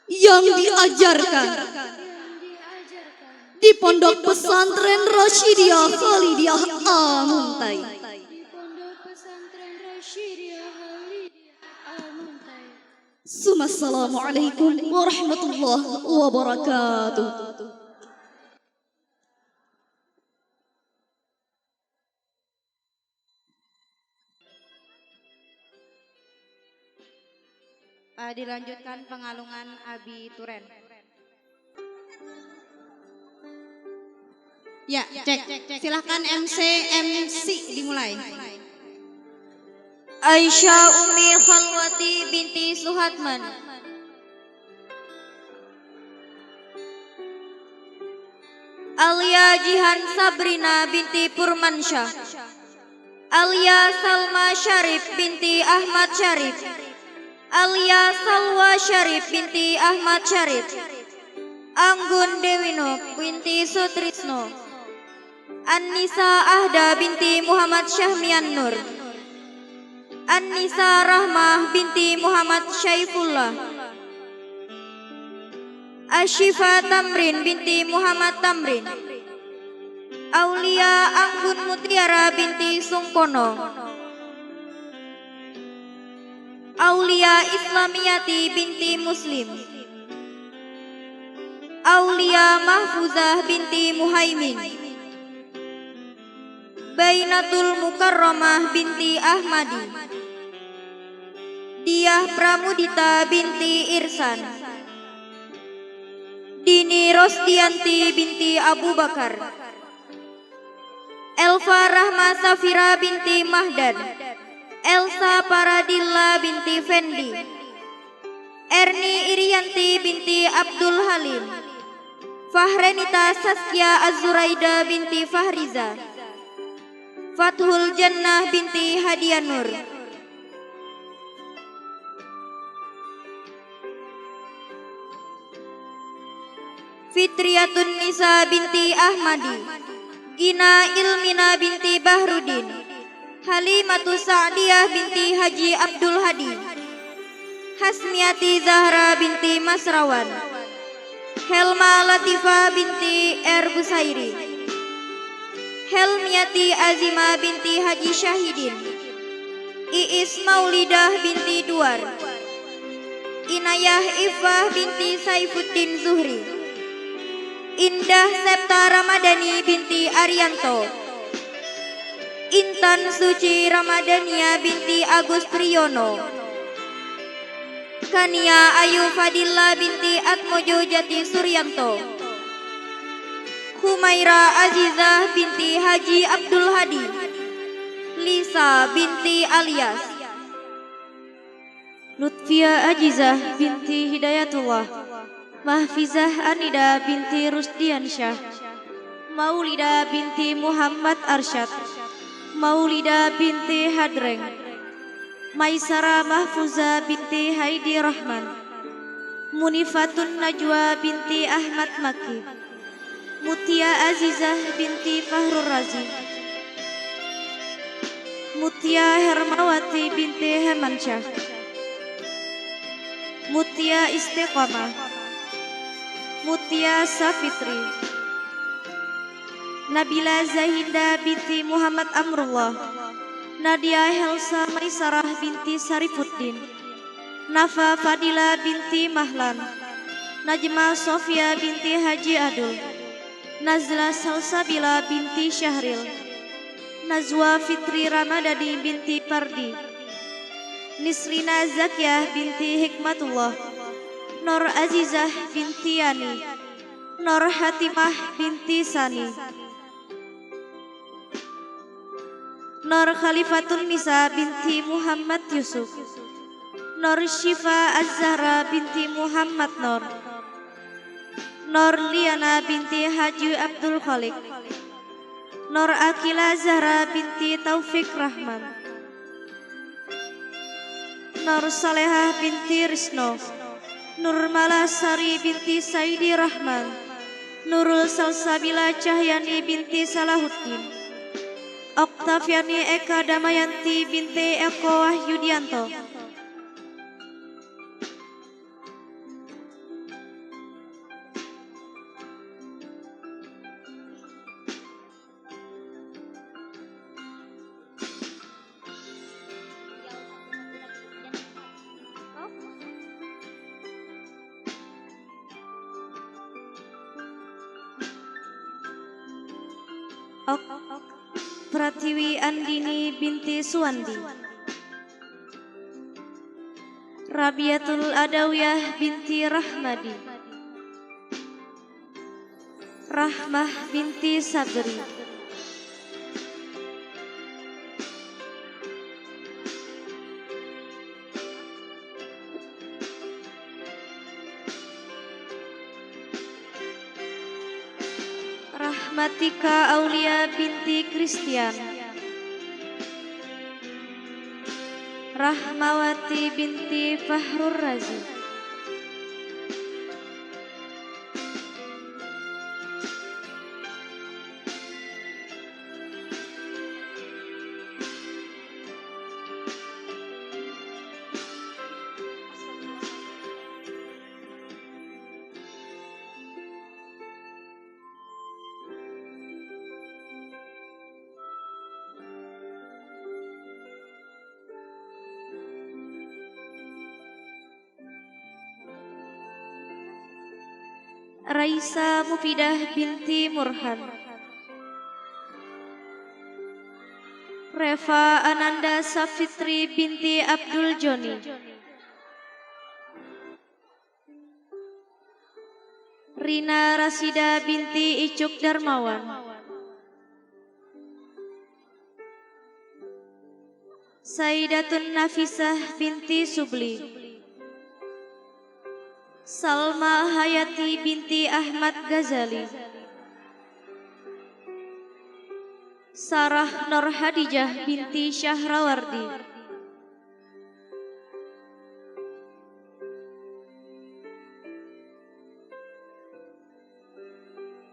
yang diajarkan di Pondok Pesantren Rasyidiyah Khalidiyah Amuntai. di Pondok Pesantren Rasyidiyah Khalidiyah Amuntai. Assalamualaikum warahmatullahi wabarakatuh. Dilanjutkan pengalungan Abi Turen. Ya, cek. Silahkan MC dimulai. Aisyah Umi Khalwati binti Suhatman. Alia Jihan Sabrina binti Purmansyah. Alia Salma Syarif binti Ahmad Syarif. Alia Salwa Syarif binti Ahmad Syarif. Anggun Dewino binti Sutrisno. Annisa Ahda binti Muhammad Syahmian Nur. Annisa Rahmah binti Muhammad Syaifullah. Asyifa Tamrin binti Muhammad Tamrin. Aulia Anggun Mutiara binti Sungkono. Aulia Islamiyati binti Muslim. Aulia Mahfuzah binti Muhaimin. Bainatul Mukarramah binti Ahmadi. Diah Pramudita binti Irsan. Dini Rosdianti binti Abu Bakar. Elva Rahma Safira binti Mahdan. Elsa Paradilla binti Fendi. Erni Irianti binti Abdul Halim. Fahrenita Saskia Azuraida binti Fahriza. Fathul Jannah binti Hadianur. Fitriatun Nisa binti Ahmadi. Gina Ilmina binti Bahrudin. Halimatu Sa'diyah binti Haji Abdul Hadi. Hasmiati Zahra binti Masrawan. Helma Latifah binti Busairi. Helmiati Azima binti Haji Syahidin. Iis Maulidah binti Duar. Inayah Ifah binti Saifuddin Zuhri. Indah Septa Ramadhani binti Arianto. Intan Suci Ramadhania binti Agus Priyono. Kania Ayu Fadilla binti Atmojo Jati Suryanto. Humaira Azizah binti Haji Abdul Hadi. Lisa binti Alias. Lutfia Ajizah binti Hidayatullah. Mahfizah Anida binti Rusdiansyah. Maulida binti Muhammad Arsyad. Maulida binti Hadreng. Maisara Mahfuza binti Haidi Rahman. Munifatun Najwa binti Ahmad Maki. Mutia Azizah binti Fahrur Razi. Mutia Hermawati binti Hemansyah. Mutia Istiqamah. Mutia Safitri. Nabila Zahinda binti Muhammad Amrullah. Nadia Helsa Maisarah binti Sarifuddin. Nafa Fadila binti Mahlan. Najma Sofia binti Haji Adul. Nazla Salsabila binti Syahril. Nazwa Fitri Ramadhani binti Pardi. Nisrina Zakiah binti Hikmatullah. Nur Azizah binti Yani. Nur Hatimah binti Sani. Nur Khalifatun Nisa binti Muhammad Yusuf. Nur Syifa Az-Zahra binti Muhammad Nur. Nur Liana binti Haji Abdul Khalik. Nur Akila Zahra binti Taufik Rahman. Nur Salehah binti Risno. Nur Malasari binti Saidi Rahman. Nurul Salsabila Cahyani binti Salahuddin. Oktaviani Eka Damayanti binti Eko Wahyudianto. Pratiwi Andini binti Suwandi. Rabiatul Adawiyah binti Rahmadi. Rahmah binti Sabri, Rahmatika Aulia binti Christian, Rahmawati binti Fahrur Razi, Raisa Mufidah binti Murhan, Reva Ananda Safitri binti Abdul Joni, Rina Rasida binti Icuk Darmawan, Saidatun Nafisah binti Subli, Salma Hayati binti Ahmad Ghazali, Sarah Nur Hadijah binti Syahrawardi,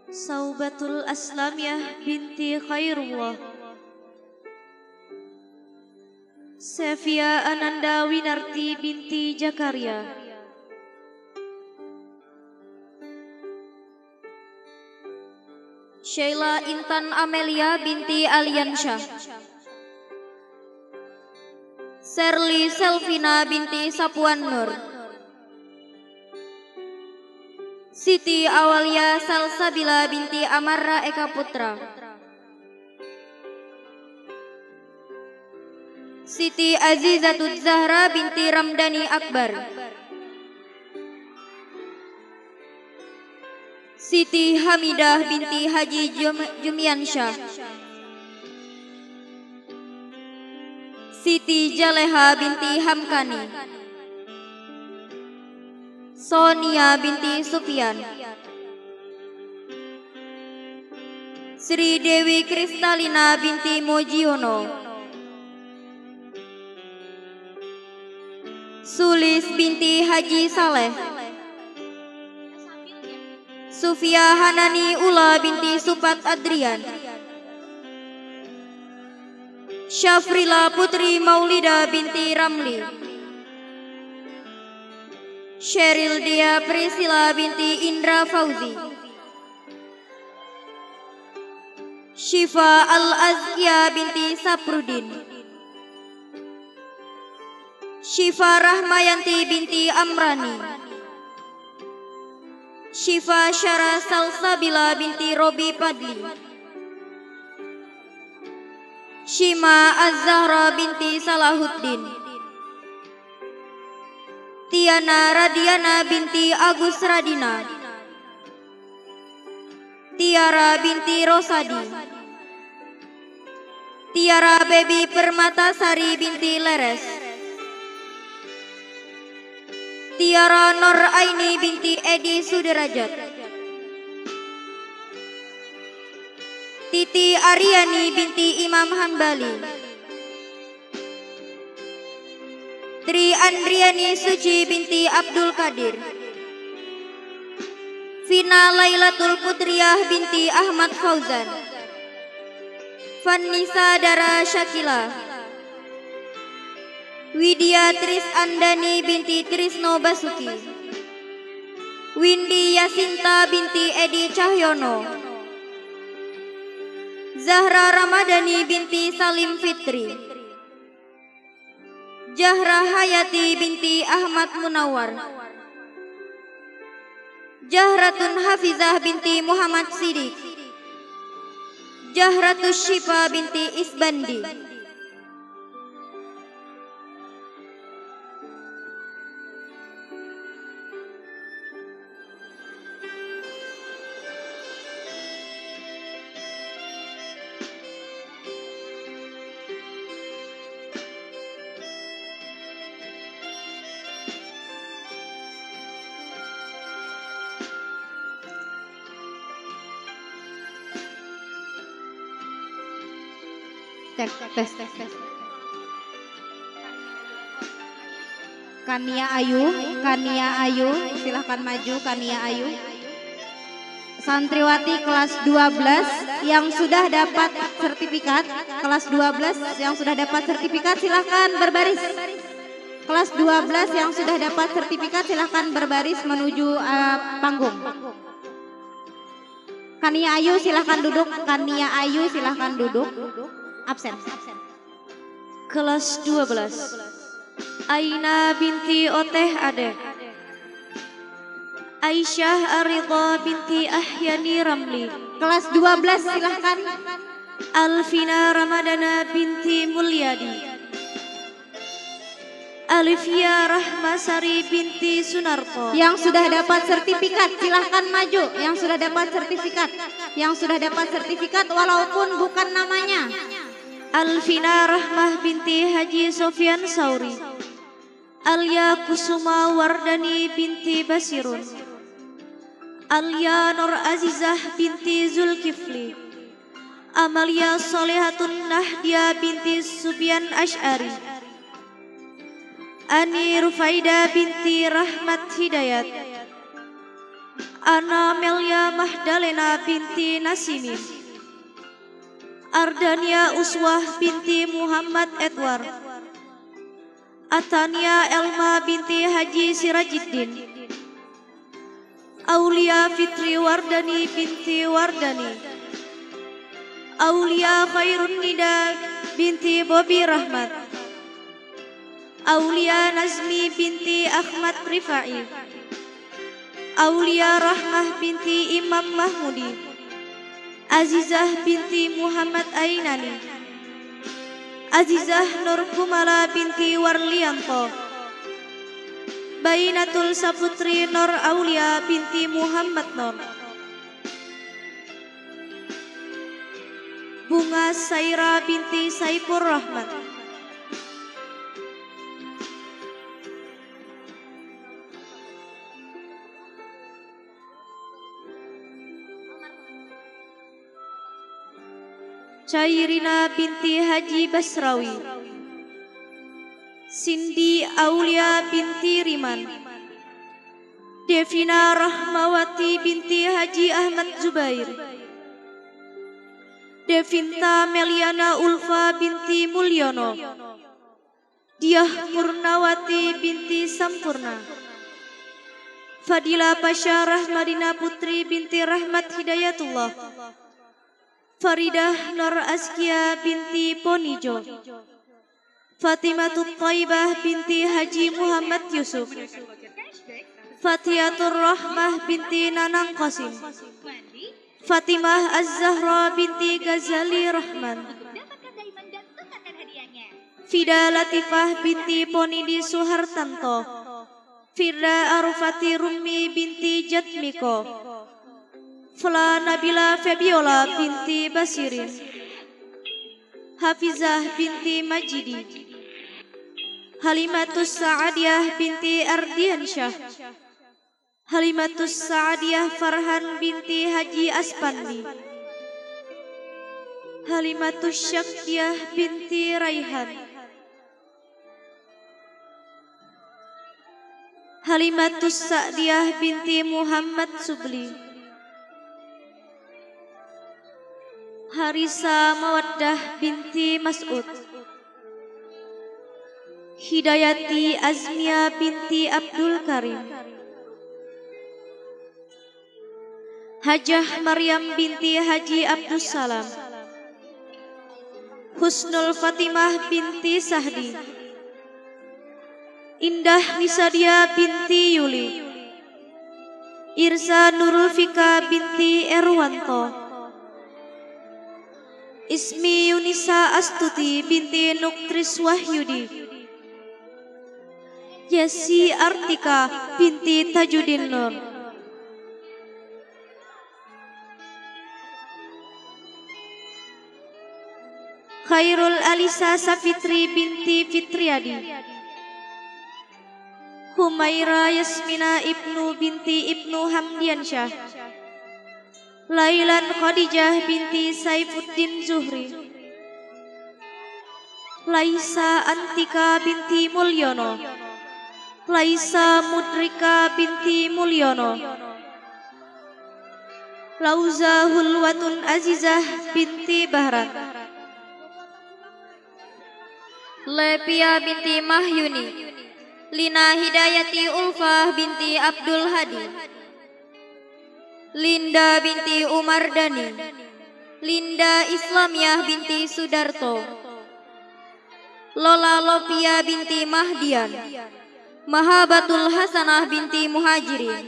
Saubatul Aslamiyah binti Khairullah, Sevia Ananda Winarti binti Jakaria, Sheila Intan Amelia binti Aliansyah, Serli Selvina binti Sapuan Nur, Siti Awalia Salsabila binti Amarra Eka Putra, Siti Azizatud Zahra binti Ramdhani Akbar, Siti Hamidah binti Haji Jumiansyah, Siti Jaleha binti Hamkani, Sonia binti Sufyan, Sri Dewi Kristalina binti Mojiono, Sulis binti Haji Saleh, Sufia Hanani Ula binti Supat Adrian, Syafrila Putri Maulida binti Ramli, Sheryl Dia Priscilla binti Indra Fauzi, Syifa Al-Azkia binti Saprudin, Syifa Rahmayanti binti Amrani, Syifa Syara Salsabila binti Robi Padli, Shima Az-Zahra binti Salahuddin, Tiana Radiana binti Agus Radina, Tiara binti Rosadi, Tiara Baby Permatasari binti Leres, Tiara Nur Aini binti Edi Suderajat, Titi Aryani binti Imam Hambali, Tri Andriani Suci binti Abdul Qadir, Vina Lailatul Putriyah binti Ahmad Fauzan, Vanessa Dara Syakila, Widya Tris Andani binti Trisno Basuki, Windy Yasinta binti Edi Cahyono, Zahra Ramadhani binti Salim Fitri, Jahra Hayati binti Ahmad Munawar, Jahratun Hafizah binti Muhammad Sidik, Jahratus Syifa binti Isbandi, Cek, tes. Kania Ayu, silahkan maju Kania Ayu. Santriwati kelas 12 yang sudah dapat sertifikat, kelas 12 yang sudah dapat sertifikat silahkan berbaris. Kelas 12 yang sudah dapat sertifikat silahkan berbaris menuju panggung. Kania Ayu silahkan duduk, Kania Ayu silahkan duduk. Absen. Kelas 12 Aina binti Oteh Ade, Aisyah Aridha binti Ahyani Ramli, Kelas 12 silahkan. Alvina Ramadana binti Mulyadi, Alifia Rahmasari binti Sunarto. Yang sudah dapat sertifikat silahkan maju. Yang sudah dapat sertifikat, yang sudah dapat sertifikat walaupun bukan namanya. Alvina Rahmah binti Haji Sofyan Sauri, Alia Kusuma Wardani binti Basirun, Alia Nur Azizah binti Zulkifli, Amalia Solehatun Nahdia binti Subyan Ash'ari, Ani Rufaida binti Rahmat Hidayat, Ana Melia Mahdalena binti Nasimin, Ardania Uswah binti Muhammad Edward, Atania Elma binti Haji Sirajiddin, Aulia Fitri Wardani binti Wardani, Aulia Khairun Nida binti Bobi Rahmat, Aulia Nazmi binti Ahmad Rifai, Aulia Rahmah binti Imam Mahmudi, Azizah binti Muhammad Ainani, Azizah Nur Kumala binti Warlianto, Bainatul Saputri Nur Aulia binti Muhammad Nur, Bunga Saira binti Saipur Rahman, Cairina binti Haji Basrawi, Cindy Aulia binti Riman, Devina Rahmawati binti Haji Ahmad Zubair, Devinta Meliana Ulfa binti Mulyono, Diah Purnawati binti Sampurna, Fadila Pasha Rahmadina Putri binti Rahmat Hidayatullah, Faridah Nur Azkia binti Ponijo, Fatimatul Thaibah binti Haji Muhammad Yusuf, Fatihatur Rahmah binti Nanang Qasim, Fatimah Az-Zahra binti Ghazali Rahman, Fida Latifah binti Ponidi Suhartanto, Firda Arufati Rumi binti Jatmiko, Fla Nabila Febiola binti Basirin, Hafizah binti Majidi, Halimatus Sa'adiyah binti Ardiansyah, Halimatus Sa'adiyah Farhan binti Haji Aspandi, Halimatus Syakdiyah binti Raihan, Halimatus Sa'diyah binti Muhammad Subli, Harisa Mawaddah binti Mas'ud, Hidayati Azmia binti Abdul Karim, Hajah Maryam binti Haji Abdus Salam, Husnul Fatimah binti Sahdi, Indah Nisadia binti Yuli, Irsa Nurul Fika binti Erwanto, Ismi Yunisa Astuti binti Nuktris Wahyudi, Yesi Artika binti Tajudin Nur, Khairul Alisa Safitri binti Fitriadi, Humaira Yasmina Ibnu binti Ibnu Hamdiansyah, Lailan Khadijah binti Saifuddin Zuhri, Laisa Antika binti Mulyono, Laisa Mudrika binti Mulyono, Lauza Hulwatun Azizah binti Bahran, Lepia binti Mahyuni, Lina Hidayati Ulfah binti Abdul Hadi, Linda binti Umar Dani, Linda Islamiyah binti Sudarto, Lola Lopia binti Mahdian, Mahabatul Hasanah binti Muhajirin,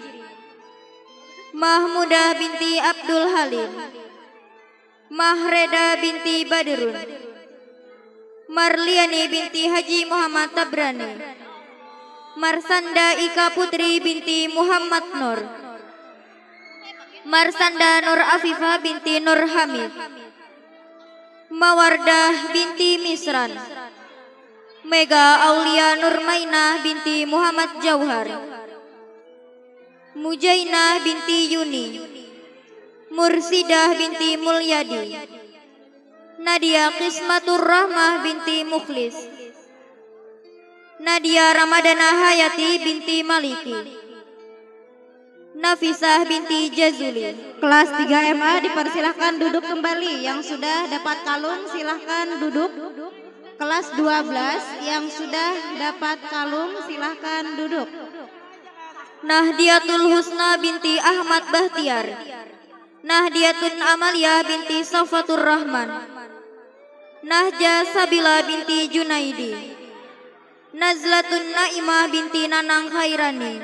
Mahmudah binti Abdul Halim, Mahreda binti Badrun, Marliani binti Haji Muhammad Tabrani, Marsanda Ika Putri binti Muhammad Nur, Marsanda Nur Afifah binti Nur Hamid, Mawardah binti Misran, Mega Aulia Nurmainah binti Muhammad Jauhar, Mujainah binti Yuni, Mursidah binti Mulyadi, Nadia Qismatur Rahmah binti Mukhlis, Nadia Ramadana Hayati binti Maliki, Nafisah binti Jazuli. Kelas 3 MA dipersilahkan duduk kembali. Yang sudah dapat kalung silahkan duduk. Kelas 12 yang sudah dapat kalung silahkan duduk. Nahdiatul Husna binti Ahmad Bahtiar, Nahdiatun Amalia binti Safatur Rahman, Nahja Sabila binti Junaidi, Nazlatun Naimah binti Nanang Khairani,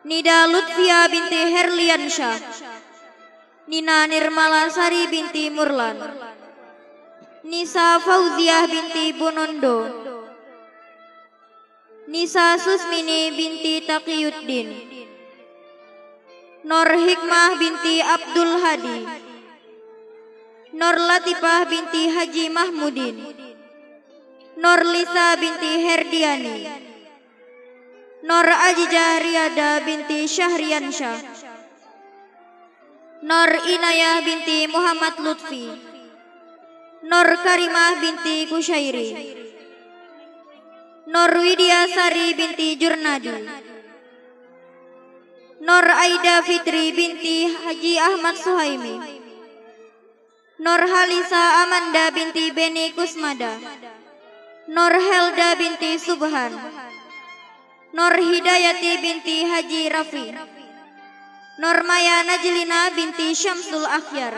Nida Lutfia binti Herliansyah, Nina Nirmala Sari binti Murlan, Nisa Fauziah binti Bonondo, Nisa Susmini binti Taqiyuddin, Nur Hikmah binti Abdul Hadi, Nur Latifah binti Haji Mahmudin, Nur Lisa binti Herdiani, Nur Ajijah Riyada binti Syahriansyah, Nur Inayah binti Muhammad Lutfi, Nur Karimah binti Kusyairi, Nur Widya Sari binti Jurnadi, Nur Aida Fitri binti Haji Ahmad Suhaimi, Nur Halisa Amanda binti Beni Kusmada, Nur Helda binti Subhan, Nur Hidayati binti Haji Rafi, Nur Maya Najlina binti Syamsul Akhyar,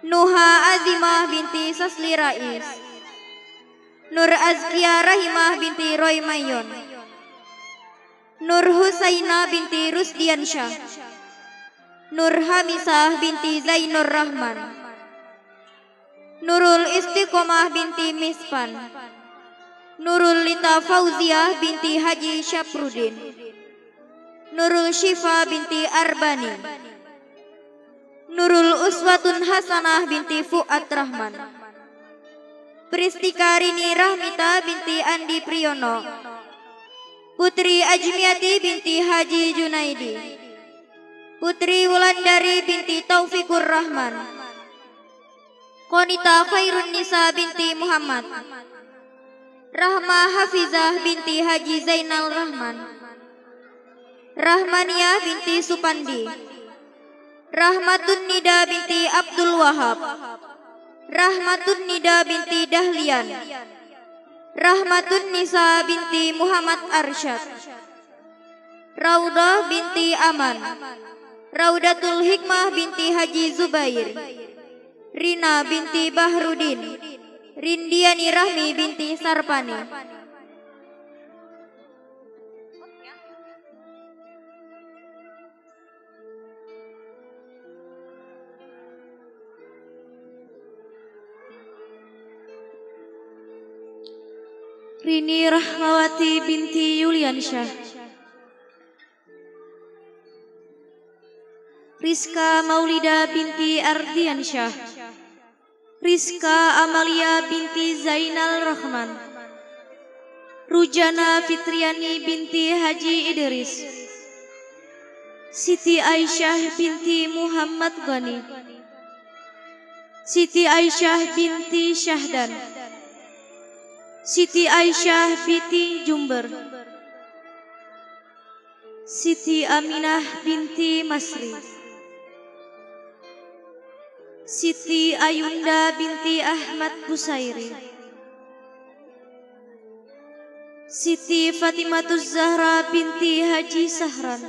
Nuha Azimah binti Sasli Rais, Nur Azkia Rahimah binti Roy Mayon, Nur Husaina binti Rusdiansyah, Nur Hamisah binti Zainur Rahman, Nurul Istiqomah binti Mispan, Nurul Lita Fauziah binti Haji Syafruddin, Nurul Syifa binti Arbani, Nurul Uswatun Hasanah binti Fuad Rahman, Pristikarini Rahmita binti Andi Priyono, Putri Ajmiati binti Haji Junaidi, Putri Wulandari binti Taufikur Rahman, Konita Khairun Nisa binti Muhammad, Rahma Hafizah binti Haji Zainal Rahman, Rahmaniah binti Supandi, Rahmatun Nida binti Abdul Wahab, Rahmatun Nida binti Dahlian, Rahmatun Nisa binti Muhammad Arsyad, Raudah binti Aman, Raudatul Hikmah binti Haji Zubair, Rina binti Bahrudin, Rindiani Rahmi binti Sarpani. Rini Rahmawati binti Yuliansyah, Rizka Maulida binti Ardiansyah, Rizka Amalia binti Zainal Rahman, Rujana Fitriani binti Haji Idris, Siti Aisyah binti Muhammad Ghani, Siti Aisyah binti Syahdan, Siti Aisyah binti Jumber, Siti Aminah binti Masri, Siti Ayunda binti Ahmad Busairi, Siti Fatimatuz Zahra binti Haji Sahran,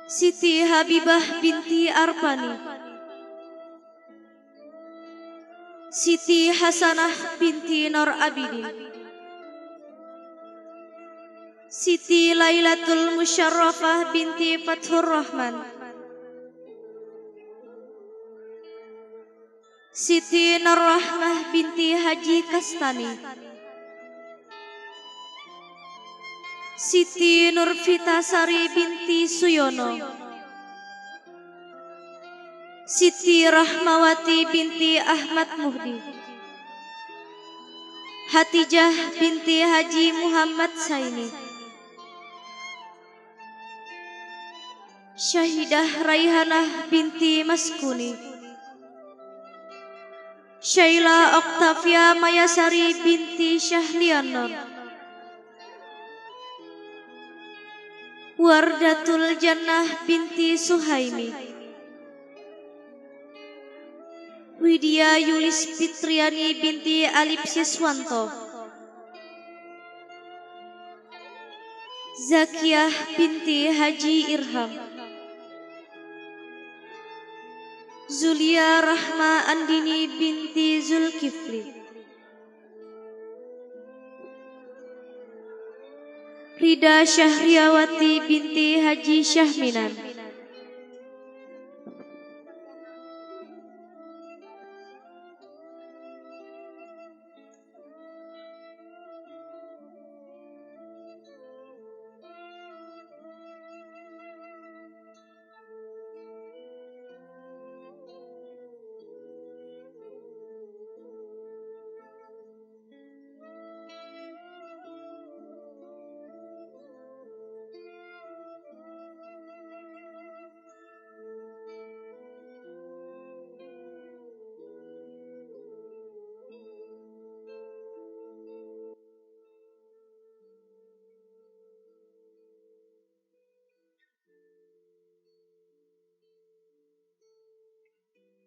Siti Habibah binti Arpani, Siti Hasanah binti Nur Abidin, Siti Lailatul Musyarrafah binti Fathur Rahman, Siti Nur Rahmah binti Haji Kastani, Siti Nurfitasari binti Suyono, Siti Rahmawati binti Ahmad Muhdi, Hatijah binti Haji Muhammad Saini, Syahidah Raihanah binti Maskuni, Syaila Oktavia Mayasari binti Syahlianur, Wardatul Jannah binti Suhaimi, Widya Yulis Fitriani binti Alip Siswanto, Zakiyah binti Haji Irham, Zulia Rahma Andini binti Zulkifli, Rida Syahriawati binti Haji Syahminan,